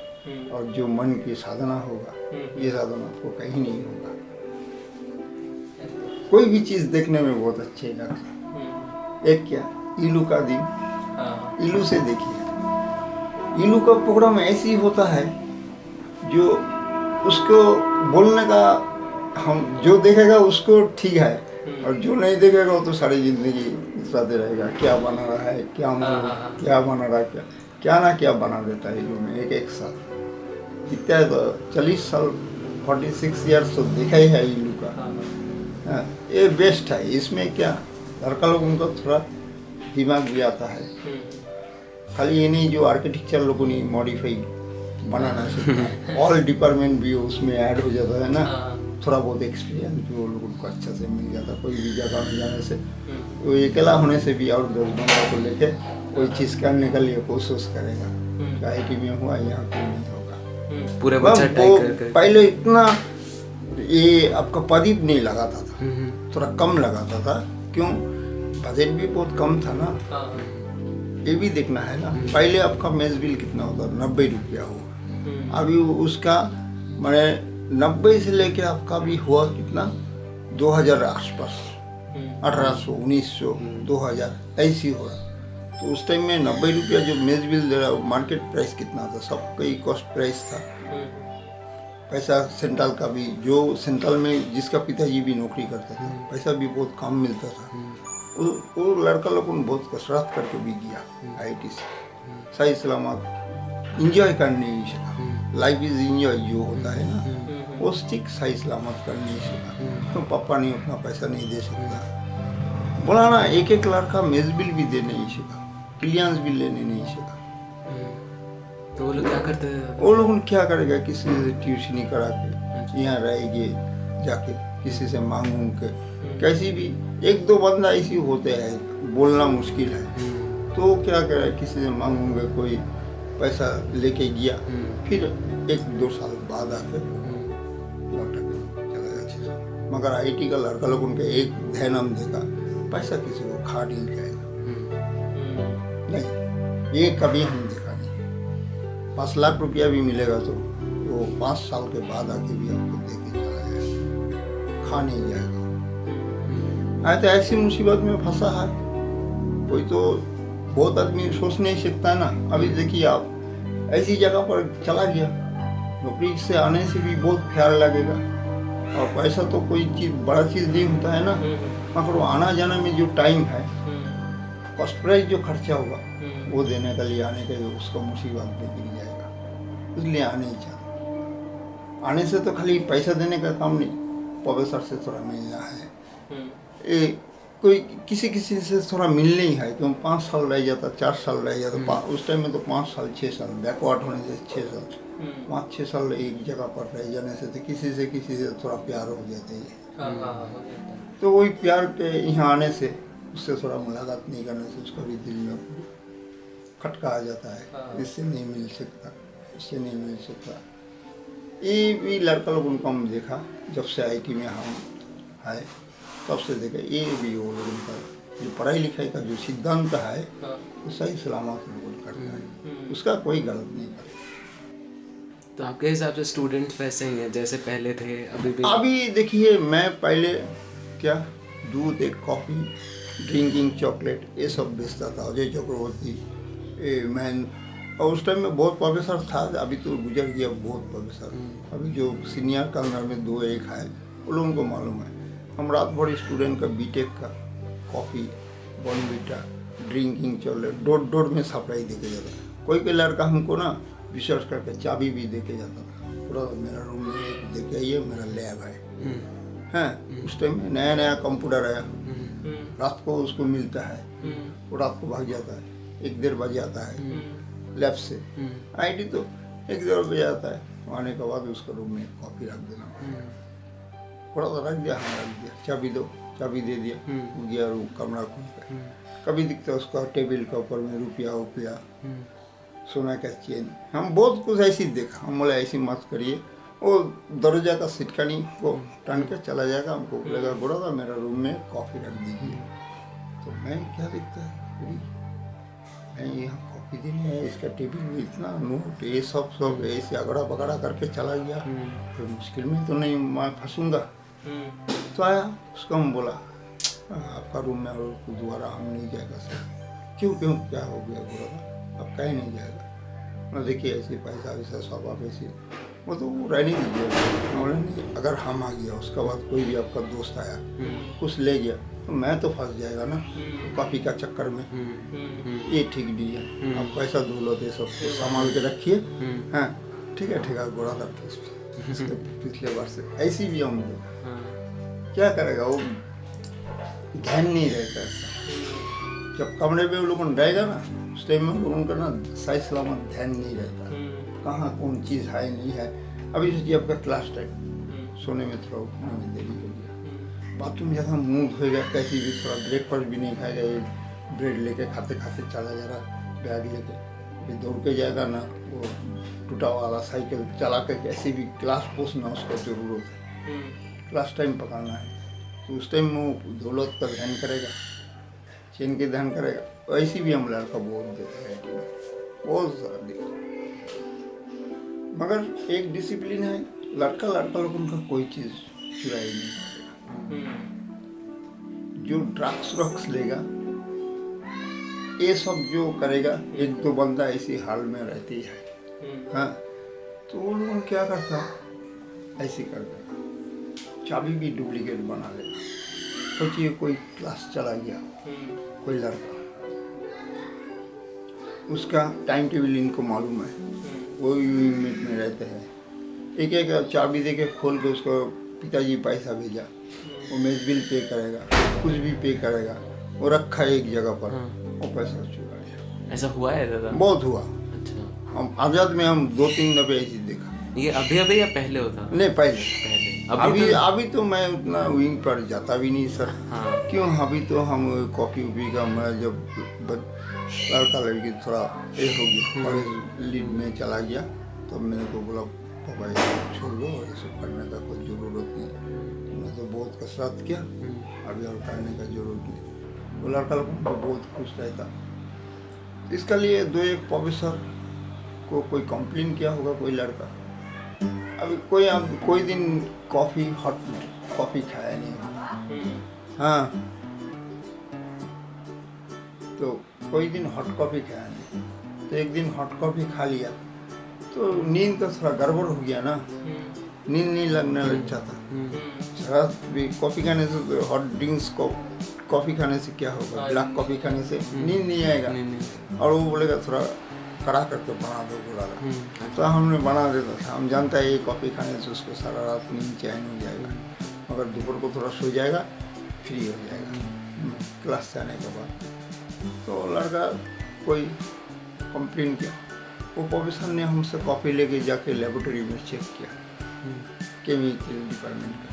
और जो मन की साधना होगा, ये साधना आपको कहीं नहीं होगा। कोई भी चीज़ देखने में बहुत अच्छे लगता। एक क्या, इलू का दिन, इलू से देखिए, इलू का प्रोग्राम ऐसी होता है जो उसको बोलने का, हम जो देखेगा उसको ठीक है, और जो नहीं देखेगा वो तो सारी जिंदगी बताते रहेगा क्या बना रहा है, क्या क्या बना रहा है, क्या ना क्या बना देता है इलू में एक साथ। कितना है तो 40 साल 46 ईयर्स तो देखा ही है इलू का। ये बेस्ट है। इसमें क्या लड़का लोग उनका थोड़ा दिमाग भी आता है, खाली ये नहीं जो आर्किटेक्चर लोगों ने मॉडिफाई बनाना सीखा, ऑल डिपार्टमेंट भी उसमें ऐड हो जाता है ना, थोड़ा बहुत एक्सपीरियंस भी वो लोगों को अच्छा से मिल जाता। कोई भी जगह में जाने से, वो अकेला होने से भी और 10 बंदा को लेके कोई चीज़ करने के लिए कोशिश करेगा। आईटी में हुआ, यहाँ कोई नहीं होगा पूरे बच्चा पहले इतना ये आपका पदीप नहीं लगाता था, थोड़ा कम लगाता था। क्यों, बजट भी बहुत कम था ना, ये भी देखना है ना। पहले आपका मेस बिल कितना होता, 90 रुपया हुआ, अभी उसका मैंने 90 से लेके आपका भी हुआ कितना 2000 आसपास, 1800 1900 2000 ऐसी हुआ। तो उस टाइम में 90 रुपया जो मेस बिल दे रहा, मार्केट प्राइस कितना था, सबका ही कॉस्ट प्राइस था। पैसा सेंट्रल का भी, जो सेंट्रल में जिसका पिताजी भी नौकरी करता था, पैसा भी बहुत कम मिलता था। वो लड़का लोगों ने बहुत कसरत करके भी किया आईटी से, सही सलामत इंजॉय करने ही सका। लाइफ इज इंजॉय जो होता है ना, पौष्टिक सही सलामत कर नहीं सका, तो पापा ने अपना पैसा नहीं दे सकता। बोला ना, एक एक लड़का मेज बिल भी दे नहीं सका, क्लियरेंस बिल लेने नहीं सका। तो वो लोग क्या करते हैं? वो लोग क्या करेगा, किसी से ट्यूशनी करा के यहाँ रहेंगे, जाके किसी से मांग उंग के, कैसी भी एक दो बंदा ऐसी होते हैं, बोलना मुश्किल है, तो क्या करे, किसी से मांगूंगे, कोई पैसा लेके गया, फिर 1-2 साल बाद आके लौटा के चला जाए। मगर आईटी का लड़का लोग उनके एक ध्यान हम देखा, पैसा किसी को खा नहीं जाएगा, नहीं, ये कभी हम देखा नहीं। 5 लाख रुपया भी मिलेगा तो वो 5 साल के बाद आके भी आपको दे के चला जाएगा, खा नहीं जाएगा। तो ऐसी मुसीबत में फंसा है कोई, तो बहुत आदमी सोच नहीं सकता है ना। अभी देखिए आप, ऐसी जगह पर चला गया, नौकरी से आने से भी बहुत ख्याल लगेगा, और पैसा तो कोई चीज़ बड़ा चीज़ नहीं होता है ना, मगर वो आना जाना में जो टाइम है, कॉस्ट प्राइस जो खर्चा होगा वो देने के लिए आने के लिए उसका मुसीबत में गिर जाएगा, इसलिए आने ही चाहता। आने से तो खाली पैसा देने का काम नहीं, प्रोफेसर से थोड़ा मिलना है, कोई किसी से थोड़ा मिलना ही है, क्यों 5 साल रह जाता, 4 साल रह जाता, उस टाइम में तो 5 साल 6 साल बैकवर्ड होने से 6 साल 5-6 साल एक जगह पर रह जाने से तो किसी से थोड़ा प्यार हो जाता है। तो वही प्यार के यहाँ आने से, उससे थोड़ा मुलाकात नहीं करने से उसका भी दिल में खटका आ जाता है, इससे नहीं मिल सकता, इससे नहीं मिल सकता। ये भी लड़का लोग उनको हम देखा, जब से आईटी में हम आए तब से देखा, ये भी वो लोग उनका जो पढ़ाई लिखाई का जो सिद्धांत है वो सही सलामत लोग करता है, उसका कोई गलत नहीं करता। तो आपके हिसाब से स्टूडेंट्स वैसे ही हैं जैसे पहले थे अभी भी? अभी देखिए, मैं पहले क्या दूध, एक कॉफ़ी, ड्रिंकिंग, चॉकलेट, ये सब बेचता था, अजय चक्रवर्ती, मैं, और उस टाइम में बहुत प्रोफेसर था, अभी तो गुजर गया बहुत प्रोफेसर। अभी जो सीनियर का अंदर में 2-1 है, वो लोगों को मालूम है। हम रात भर स्टूडेंट का बीटेक का coffee, Bournvita, drinking, chocolate door में सप्लाई देके जाता। कोई लड़का हमको ना विश्वास करके चाबी भी देके जाता था, पूरा मेरा रूम में एक देके आइए, मेरा लैब है। हैं, उस टाइम में नया कंप्यूटर आया, रात को उसको मिलता है, वो रात को भाग जाता है, 1-1:30 बजे आता है लैब से। आईटी तो 1-1:30 बजे आता है, आने के बाद उसका रूम में कॉफ़ी रख देना, थोड़ा सा रख दिया, हम रख दिया, चाबी दो, चाबी दे दिया, गया रूम, कमरा खुल गया। कभी दिखता उसका टेबल के ऊपर में रुपया, सोना का चेन, हम बहुत कुछ ऐसी देखा। हम बोले ऐसी मत करिए, वो दरवाजा का सिटकानी को टन के चला जाएगा, हमको बोलेगा बोला था मेरा रूम में कॉफ़ी रख दीजिए। तो मैं क्या दिखता है, मैं यहाँ कॉफ़ी देने है, इसका टेबल में इतना नोट, ये सब ऐसे अगड़ा पगड़ा करके चला गया, तो मुश्किल में तो नहीं मैं फंसूंगा। तो आया, उसको हम बोला आपका रूम में और दोबारा हम नहीं जाएगा सर। क्यों क्या हो गया? बोला था अब कहीं नहीं जाएगा ना, देखिए ऐसे पैसा वैसा सब आप ऐसे, वो तो रहने दीजिए। बोले नहीं, अगर हम आ गया उसके बाद कोई भी आपका दोस्त आया कुछ ले गया तो मैं तो फंस जाएगा ना कॉफ़ी का चक्कर में, ये ठीक नहीं है। आप पैसा दौलत ये सब संभाल के रखिए। हाँ ठीक है गोरा था पिछले बार से ऐसी भी हम क्या करेगा, वो ध्यान नहीं रहता ऐसा। जब कमरे पे वो लोग रहेगा ना उस टाइम में उनका ना सही सलामत ध्यान नहीं रहता, कहाँ कौन चीज़ है नहीं है। अभी सोचिए आपका क्लास टाइम, सोने में थोड़ा उठने में देरी हो गया, बाथरूम ज़्यादा मुँह धोएगा, कैसी भी थोड़ा ब्रेकफास्ट भी नहीं खाएगा, ब्रेड लेके खाते खाते चला जा रहा बैग लेके, अभी दौड़ के जाएगा ना, वो टूटा वाला साइकिल चला के कैसे भी क्लास पहुँचना उसको ज़रूरत है, क्लास टाइम पकड़ना है। तो उस टाइम में वो दौलत का ध्यान करेगा, चेन के ध्यान करेगा। ऐसी भी हम लड़का बहुत देते हैं, बहुत सारा देखा। मगर एक डिसिप्लिन है, लड़का लोग उनका कोई चीज़ चुराई नहीं करेगा। जो ड्रग्स लेगा ये सब जो करेगा, 1-2 बंदा ऐसी हाल में रहती है। हाँ तो वो लोग क्या करता, ऐसे करता, चाबी भी डुप्लीकेट बना लेगा। सोचिए कोई क्लास चला गया, कोई लड़का, उसका टाइम टेबल इनको मालूम है, वो यूनिट में रहते हैं, एक एक चाबी दे के खोल के उसको पिताजी पैसा भेजा, वो मेज बिल पे करेगा, कुछ भी पे करेगा, वो रखा है एक जगह पर, वो पैसा चुरा लिया। ऐसा हुआ है दादा? बहुत हुआ। अच्छा, हम आज़ाद में हम 2-3 दफे ऐसी देखा। ये अभी अभी या पहले होता? नहीं, पहले। अभी अभी तो मैं उतना विंग पर जाता भी नहीं सर। हाँ। क्यों, अभी तो हम कॉफ़ी उपी का, मैं जब लड़का लड़की थोड़ा ये हो गया, कॉलेज लीड में चला गया, तो मेरे को बोला पापा ये छोड़ दो, ये सब करने का कोई ज़रूरत नहीं, तुमने तो बहुत कसरत किया, अभी और करने का ज़रूरत नहीं। वो लड़का लोग बहुत खुश रहता। इसके लिए 2-1 प्रोफेसर को कोई कंप्लेन किया होगा कोई लड़का। अभी कोई दिन कॉफ़ी, हॉट कॉफ़ी खाया नहीं। हाँ, तो कोई दिन हॉट कॉफ़ी खाया नहीं, तो एक दिन हॉट कॉफ़ी खा लिया तो नींद का थोड़ा गड़बड़ हो गया ना, नींद नहीं लगने लगता था। रात भी कॉफ़ी खाने से, तो हॉट ड्रिंक्स को कॉफ़ी खाने से क्या होगा, ब्लैक कॉफ़ी खाने से नींद नहीं आएगा। और वो बोलेगा थोड़ा कड़ा करके बना दो, बोला तो हमने बना देता था। हम जानता है ये कॉफ़ी खाने से उसको सारा रात नींद चैन हो जाएगा, मगर दोपहर को थोड़ा सो जाएगा, फ्री हो जाएगा क्लास से आने के बाद। तो लड़का कोई कंप्लेन किया, वो प्रोफेसर ने हमसे कॉफ़ी लेके जाके लेबोरेटरी में चेक किया, केमिकल डिपार्टमेंट का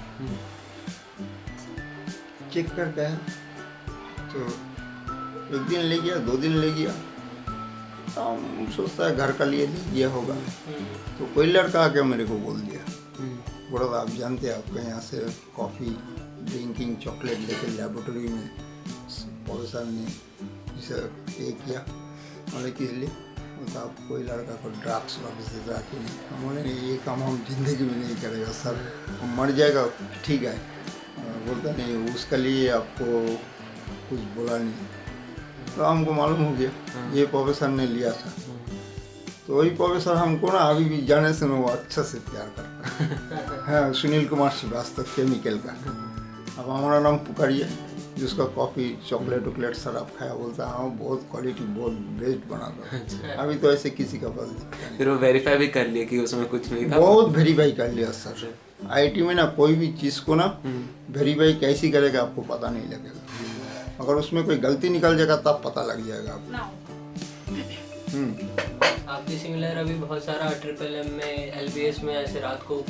चेक करके आया। तो एक दिन ले गया, 2 दिन ले गया, तो हम सोचता है घर का लिए ले गया होगा। तो कोई लड़का आके मेरे को बोल दिया, बोला आप जानते हैं आपके यहाँ से कॉफ़ी ड्रिंकिंग चॉकलेट लेके लेबोरेटरी में प्रोफेसर ने इसे ये किया। बोले किस लिए? तो आप कोई लड़का को ड्रग्स वापस देता कि नहीं? हम बोले नहीं, ये काम हम जिंदगी में नहीं करेगा सर, वो मर जाएगा ठीक है। बोलता नहीं, उसके लिए आपको कुछ बोला नहीं। तो हमको मालूम हो गया ये प्रोफेसर ने लिया था। तो वही प्रोफेसर हमको ना अभी भी जाने से वो अच्छा से प्यार करता है। सुनील कुमार श्रीवास्तव, केमिकल का। अब हमारा नाम पुकारिए, जिसका कॉफ़ी चॉकलेट वॉकलेट सर आप खाया, बोलता हाँ बहुत क्वालिटी बहुत बेस्ट बना दो। अभी तो ऐसे किसी का पास दिखता नहीं। फिर वो वेरीफाई भी कर लिया कि उसमें कुछ नहीं था? बहुत वेरीफाई कर लिया सर। आईटी में ना कोई भी चीज़ को ना वेरीफाई कैसी करेगा आपको पता नहीं लगेगा, अगर उसमें कोई गलती निकल जाएगा तब पता लग जाएगा आपको। आपकी सिमिलर अभी बहुत सारा ट्रिपल एम में, एलबीएस में ऐसे रात को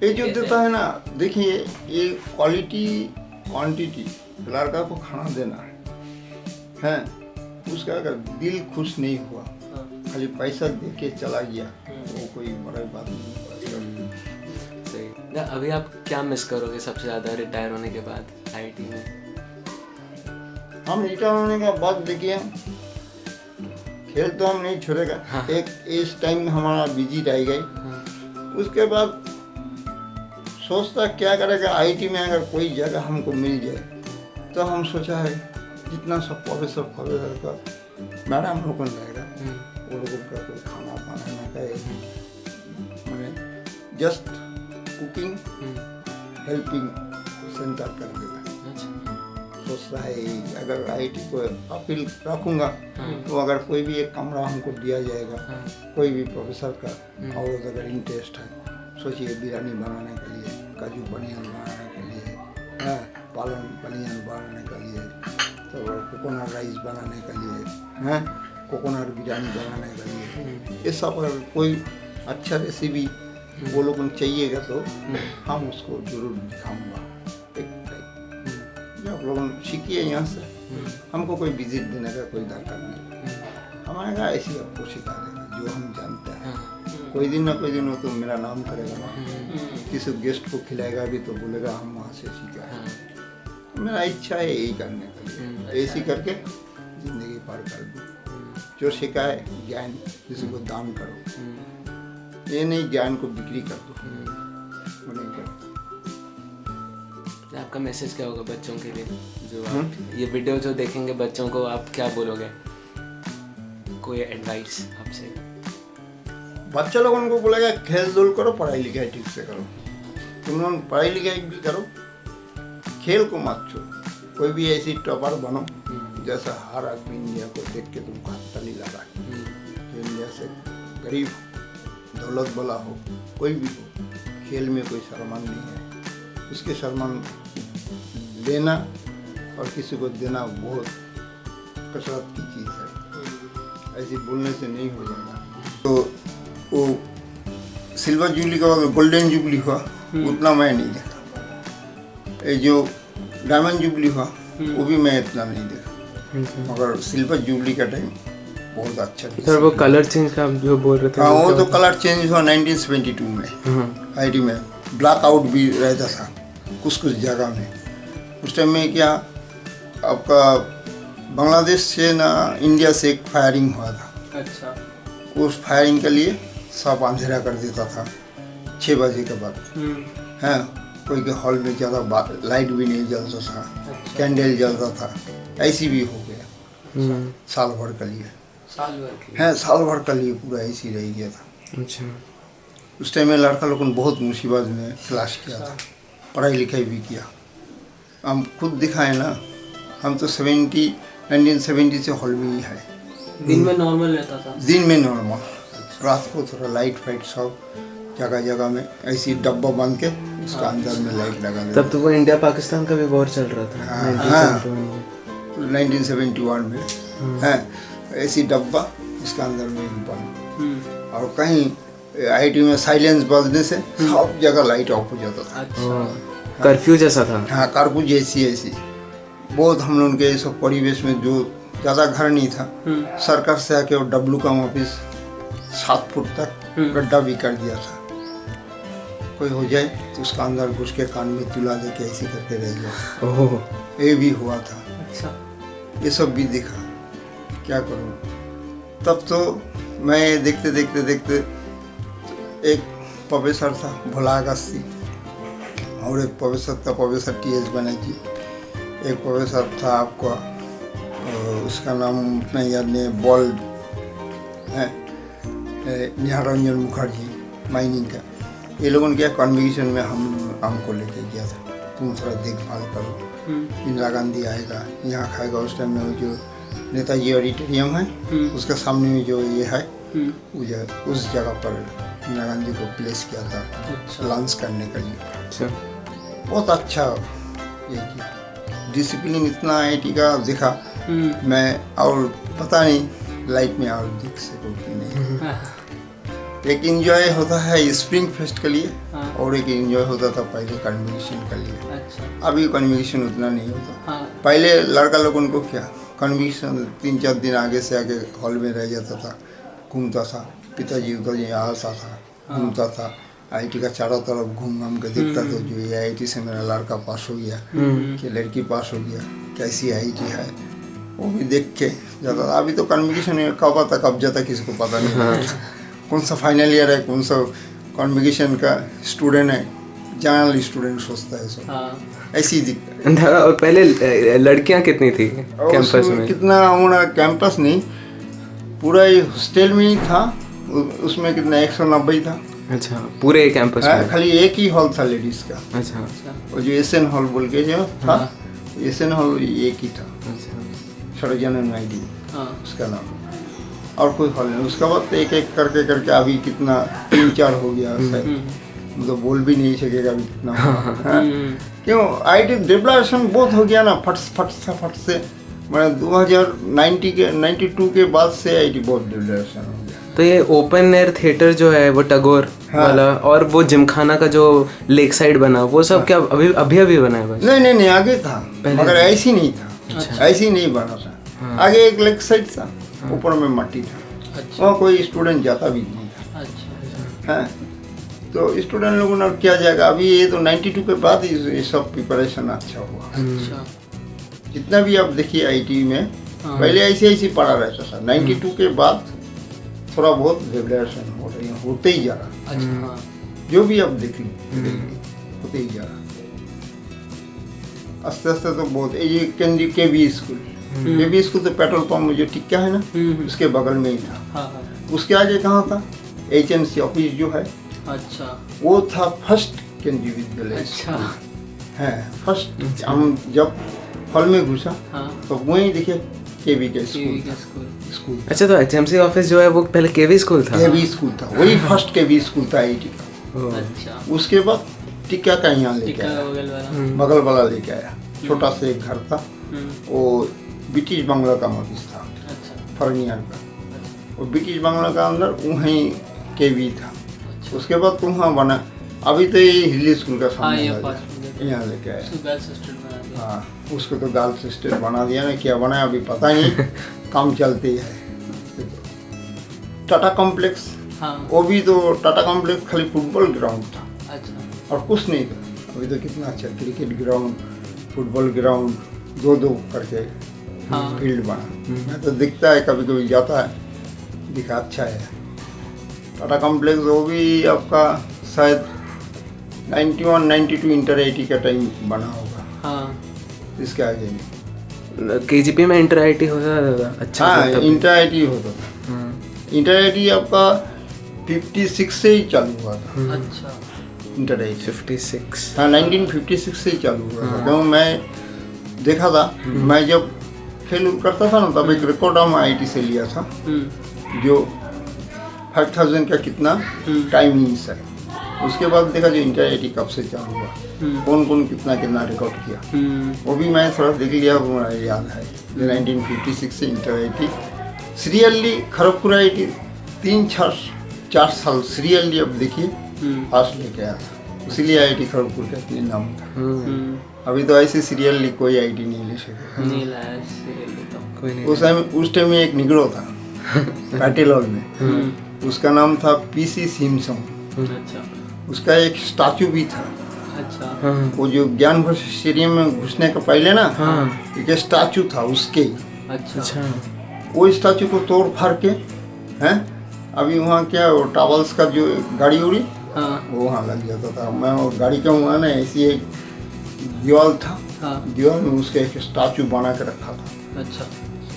ये जो देता है ना, देखिए ये क्वालिटी क्वांटिटी लड़का को खाना देना है, उसका अगर दिल खुश नहीं हुआ, खाली पैसा दे के चला गया, वो कोई बड़ी बात नहीं हुआ। सही। अभी आप क्या मिस करोगे सबसे ज़्यादा रिटायर होने के बाद आईटी में? हम रिटायर होने के बाद देखिए खेल तो हम नहीं छोड़ेगा। एक इस टाइम हमारा बिजी रह गए, उसके बाद सोचता क्या करेगा। आईटी में अगर कोई जगह हमको मिल जाए तो हम सोचा है जितना सब प्रोफेसर का मैडम लोगों रहेगा, वो लोगों का कोई खाना बनाने का मैंने जस्ट कुकिंग हेल्पिंग सेंटर कर देगा। सोचता है अगर आईटी को अपील रखूँगा तो अगर कोई भी एक कमरा हमको दिया जाएगा, कोई भी प्रोफेसर का, और अगर इंटरेस्ट है, सोचिए बिरयानी बनाने के लिए, काजू बनियान बनाने के लिए, पालन बनियान बनाने के लिए, तो कोकोनट राइस बनाने के लिए, कोकोनट बिरयानी बनाने के लिए, ये सब अगर कोई अच्छा रेसिपी वो लोगों को चाहिएगा तो हम उसको जरूर दिखाऊँगा। आप लोगों सीखिए यहाँ से, हमको कोई विजिट देने का कोई दरकार नहीं। हमारे यहाँ ऐसी आपको सिखा देगा जो हम जानते हैं। कोई दिन ना कोई दिन वो तो मेरा नाम करेगा ना, किसी गेस्ट को खिलाएगा भी तो बोलेगा हम वहाँ से सीखा है। मेरा इच्छा है यही करने के लिए, ऐसी करके ज़िंदगी पार कर दूँ। जो सीखा है ज्ञान किसी को दान करो, ये नहीं ज्ञान को बिक्री कर दो, वो नहीं करता। आपका मैसेज क्या होगा बच्चों के लिए जो आप ये वीडियो जो देखेंगे बच्चों को आप क्या बोलोगे? कोई एडवाइस आपसे? बच्चे लोगों को बोलेगा खेल धूल करो, पढ़ाई लिखाई ठीक से करो। तुम लोग पढ़ाई लिखाई भी करो, खेल को मत छोड़ो। कोई भी ऐसी टॉपर बनो जैसा हर आदमी इंडिया को देख के तुमको हाथ ताली लगा। इंडिया से गरीब दौलत वाला हो कोई भी हो, खेल में कोई सम्मान नहीं है, उसके सम्मान लेना और किसी को देना बहुत कसरत की चीज़ है, ऐसे बोलने से नहीं हो जाएगा। तो वो सिल्वर जुबली का बाद गोल्डन जुबली हुआ उतना मैं नहीं देखा, ये जो डायमंड जुबली हुआ वो भी मैं इतना नहीं देखा, मगर सिल्वर जुबली का टाइम बहुत अच्छा था। सर वो कलर चेंज का आप जो बोल रहे थे, हाँ वो तो कलर चेंज हुआ 1972 में आईटी में, ब्लैक आउट भी रहता था कुछ कुछ जगह में। उस टाइम में क्या आपका बांग्लादेश से ना इंडिया से एक फायरिंग हुआ था, अच्छा उस फायरिंग के लिए सब अंधेरा कर देता था 6 बजे के बाद, हैं कोई के हॉल में ज़्यादा लाइट भी नहीं जलता था, कैंडल जलता था, ऐसी भी हो गया साल भर के लिए, साल भर की। हैं साल भर के लिए पूरा ऐसी रह गया था। अच्छा उस टाइम में लड़का लोगों ने बहुत मुसीबत में क्लास किया था, पढ़ाई लिखाई भी किया। हम खुद दिखाए ना, हम तो 1970 से हॉल में ही है, दिन में नॉर्मल रहता था, दिन में नॉर्मल, रात को थोड़ा लाइट फाइट सब जगह जगह में ऐसी डब्बा बांध के उसका अंदर में लाइट लगा देते। तब तो वो इंडिया पाकिस्तान का भी वॉर चल रहा था 1971 में, हैं ऐसी डब्बा उसका अंदर में बंद, और कहीं आईटी में साइलेंस बजने से सब जगह लाइट ऑफ हो जाता था। कर्फ्यू जैसा था। हाँ कर्फ्यू जैसी ऐसी बहुत। हम लोग के सब परिवेश में जो ज़्यादा घर नहीं था, सरकार से आके वो डब्लू का ऑफिस 7 फुट तक गड्ढा भी कर दिया था, कोई हो जाए तो उसका अंदर घुस के कान में तुला दे के ऐसे करके रह जाए, ये भी हुआ था। अच्छा ये सब भी देखा, क्या करूँ। तब तो मैं देखते देखते देखते एक प्रोफेसर था भोला अगस्ती, और एक प्रोफेसर था प्रोफेसर TS बनर्जी, एक प्रोफेसर था आपका उसका नाम उतना याद नहीं, बॉल्ड है निहारंजन मुखर्जी माइनिंग का। ये लोगों ने क्या कॉन्विकेशन में हमको लेके गया था, तुम थोड़ा देखभाल करो, इंदिरा गांधी आएगा यहाँ खाएगा। उस टाइम में जो नेताजी ऑडिटोरियम है उसके सामने में जो ये है उस जगह पर इंदिरा गांधी को प्लेस किया था लंच करने के लिए। बहुत अच्छा ये किया, डिसिप्लिन इतना आईटी का देखा मैं, और पता नहीं लाइफ में और देख सको कि नहीं। एक एंजॉय होता है स्प्रिंग फेस्ट के लिए, और एक एंजॉय होता था पहले कन्वेंशन के लिए। अभी कन्वेंशन उतना नहीं होता। पहले लड़का लोगों को क्या कन्वेंशन 3-4 दिन आगे से आगे हॉल में रह जाता था, घूमता था, पिताजी उधर यहाँ आता था, घूमता था, आईटी का चारों तरफ घूम घूम के देखता था जो ये आईटी से मेरा लड़का पास हो गया कि लड़की पास हो गया, कैसी आईटी है वो भी देख के जाता था। अभी तो कन्वेंशन कब आता कब जाता किसी को पता नहीं, कौन सा फाइनल ईयर है कौन सा कन्वेंशन का स्टूडेंट है, जनरल स्टूडेंट सोचता है सब ऐसी दिखता है। और पहले लड़कियां कितनी थी कैंपस में? कितना हमारा कैंपस नहीं, पूरा ये हॉस्टल में ही था, उसमें कितना 190 था। अच्छा पूरे कैंपस में? खाली एक ही हॉल था लेडीज का। अच्छा और जो एसएन हॉल बोल के जो था, एसएन हॉल एक ही था, सर्वजनन आईडी उसका नाम, और कोई हॉल नहीं। उसके बाद तो एक एक करके अभी कितना 3-4 हो गया शायद, तो बोल भी नहीं सकेगा अभी कितना हुआ। क्यों आईटी डेवलपमेंट बहुत हो गया ना, फट से मैंने 92 के बाद से आईटी बहुत डेवलपमेंट हो गया। तो ये ओपन एयर थिएटर जो है वो टैगोर वाला, और वो जिमखाना का जो लेक साइड बना वो सब क्या अभी बना है? बस नहीं आगे था, मगर ऐसी नहीं था, ऐसी नहीं बना था। आगे एक लेक साइड था, ऊपर में मट्टी था, वहाँ कोई स्टूडेंट जाता भी नहीं था। हाँ तो स्टूडेंट लोगों ने क्या जाएगा, अभी ये तो 92 के बाद ये सब प्रिपरेशन अच्छा हुआ। जितना भी आप देखिए आईटी में पहले ऐसे पढ़ा रहता था, 92 के बाद थोड़ा बहुत डेवलपमेंट हो रही है, होते ही जा रहा, जो भी आप देख लीजिए होते ही जा रहा आस्ते आस्ते। तो बहुत ये केंद्रीय केवी स्कूल तो पेट्रोल पंप जो टिक्का है ना उसके बगल में ही था। उसके आगे कहाँ था HNC ऑफिस जो है, अच्छा वो था फर्स्ट केंद्रीय विद्यालय। अच्छा है फर्स्ट। हम जब हॉल में घुसा तो वहीं देखिए केवी का स्कूल। अच्छा तो HMC ऑफिस जो है वो पहले केवी स्कूल था? केवी स्कूल था, वही फर्स्ट केवी स्कूल था आईटी का। अच्छा उसके बाद टिक्का का यहाँ लेके टिक्का आया, बगल वाला। बगल वाला लेके आया। छोटा सा एक घर था, वो ब्रिटिश बंगला का ऑफिस था, अच्छा फर्नियर का। वो ब्रिटिश बंगला का अंदर वहीं के भी था। उसके बाद तो वहाँ बना, अभी तो ये हिली स्कूल का हाँ ये सामने फास्ट फूड यहाँ लेके आया। गर्ल्स हॉस्टल बना दिया। हाँ, उसको तो गर्ल्स हॉस्टल बना दिया ना, क्या बनाया अभी पता नहीं। काम चलती है। टाटा कॉम्प्लेक्स, हाँ वो भी तो टाटा कॉम्प्लेक्स खाली फुटबॉल ग्राउंड था अच्छा और कुछ नहीं था। अभी तो कितना अच्छा क्रिकेट ग्राउंड, फुटबॉल ग्राउंड, दो करके हाँ। फील्ड बना। मैं तो दिखता है, कभी कभी जाता है, दिखा अच्छा है। टाटा कॉम्प्लेक्स वो भी आपका शायद 91-92 इंटर 80 का टाइम बना होगा, हाँ इसके आगे नहीं। केजीपी में इंटर आईटी होता था अच्छा हाँ, था तब। इंटर 80 होता था। इंटर 80 आपका 56 से ही चालू हुआ था। अच्छा इंटर 80 56 हाँ 1956 से ही चालू हुआ था। क्यों मैं देखा था, मैं जब खेल करता था ना, तब एक रिकॉर्ड हम आईटी से लिया था, जो 5000 का कितना टाइमिंग्स है। उसके बाद देखा जो इंटर 80 कब से चालू हुआ, कौन कौन कितना कितना रिकॉर्ड किया, वो भी मैं थोड़ा देख लिया, वो मुझे याद है। 1956 से इंटर 80 सीरियली खड़गपुर आईटी 3-4 साल सीरियली, अब देखिए फास्ट लेके आया था, इसीलिए आईटी खड़गपुर का इतनी नाम था। अभी तो ऐसे सीरियली कोई आईटी नहीं ले सके। नहीं लाया सीरियल तो कोई नहीं उस टाइम में एक निगरो था कैटेलॉग में, उसका नाम था पीसी सिमसम। अच्छा उसका एक स्टैचू भी था। अच्छा वो जो ज्ञान भर स्टेडियम में घुसने का पहले ना, एक स्टैचू था उसके ही। अच्छा अच्छा वो स्टैचू को तोड़ फाड़ के हैं, अभी वहाँ क्या वो टावल्स का जो गाड़ी उड़ी, हाँ वो वहाँ लग जाता था। मैं वो गाड़ी का वहाँ ना ऐसी एक दीवार था, हाँ दीवार में उसका एक स्टैचू बना के रखा था। अच्छा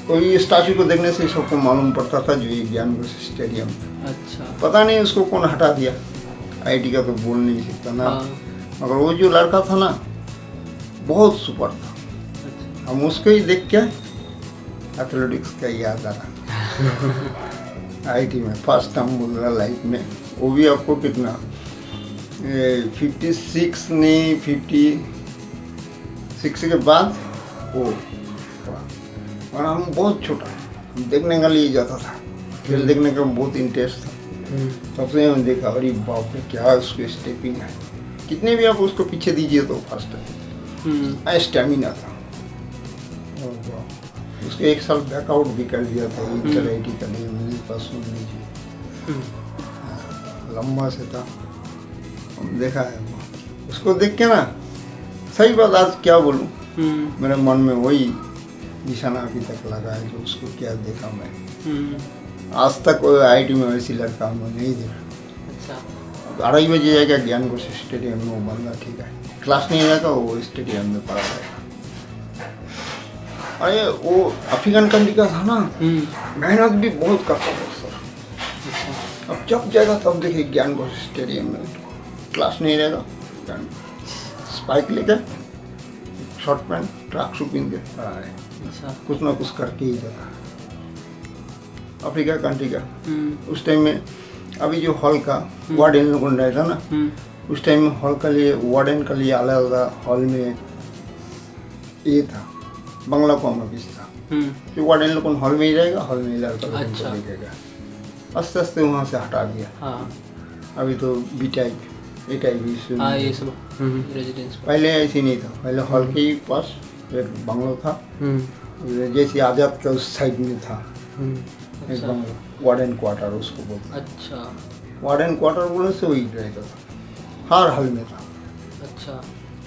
कोई स्टैचू को देखने से सबको मालूम पड़ता था जो ये ज्ञान भर स्टेडियम था। अच्छा पता नहीं उसको कौन हटा दिया, आईटी का तो बोल नहीं सकता ना। हाँ मगर वो जो लड़का था ना, बहुत सुपर था। अच्छा हम उसको ही देख के एथलेटिक्स का याद आ रहा। आईटी में फर्स्ट टाइम बोल रहा लाइफ में, वो भी आपको कितना 56 नहीं 56 के बाद वो, और हम बहुत छोटा, हम देखने का लिए जाता था, खेल देखने का बहुत इंटरेस्ट था। सबसे हमने देखा, अरे बाप रे क्या उसको स्टेपिंग है, कितने भी आप उसको पीछे दीजिए तो फास्ट है, स्टेमिना था। और वाह, उसको एक साल बैकआउट भी कर दिया था इंटर आईटी का लिए, मेरे पास सुन लीजिए। लंबा से था, हम देखा है उसको देख के ना। सही बात, आज क्या बोलूँ, मेरे मन में वही निशाना अभी तक लगा है, जो उसको क्या देखा मैं। आज तक कोई आईटी में वैसी लड़का हमने नहीं देखा। अच्छा 2:30 बजे जाएगा ज्ञान घोष स्टेडियम में, वो बंदा ठीक है, क्लास नहीं रहेगा, वो स्टेडियम में पड़ा रहेगा। अरे वो अफ्रीकन कंट्री का था ना, मेहनत भी बहुत करता था सर। अब जब जाएगा तब देखिए ज्ञान घोष स्टेडियम में, क्लास नहीं रहेगा, स्पाइक लेकर, शॉर्ट पैंट, ट्रैक शू पहन के अच्छा कुछ ना कुछ करके ही जाता। अफ्रीका कंट्री का उस टाइम में, अभी जो हॉल का वार्डन लोगों ने रहता ना, उस टाइम में हॉल का लिए, वार्डन का लिए अलग अलग हॉल में ये था, बंगला कॉम ऑफिस था। तो वार्डन लोगों हॉल में ही रहेगा, हॉल में ही लड़का लोगों अच्छा। को देखेगा। आस्ते आस्ते वहाँ से हटा दिया। हाँ अभी तो बी टाइप, ए टाइप भी हाँ ये सब रेजिडेंस पहले ऐसे नहीं था। पहले हॉल के ही पास एक बंगलो था, जैसे आजाद का उस साइड में था एक बंगला, वार्डन क्वार्टर उसको बोलते। अच्छा वार्डन क्वार्टर बोलने से वही रहता था, हर हॉल में था। अच्छा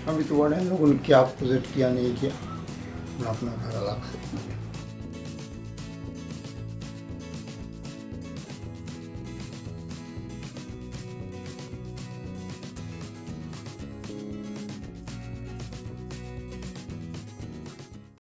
अभी तो वार्डन लोगों ने क्या प्रोजेक्ट किया नहीं किया, अपना अपना घर अलग से।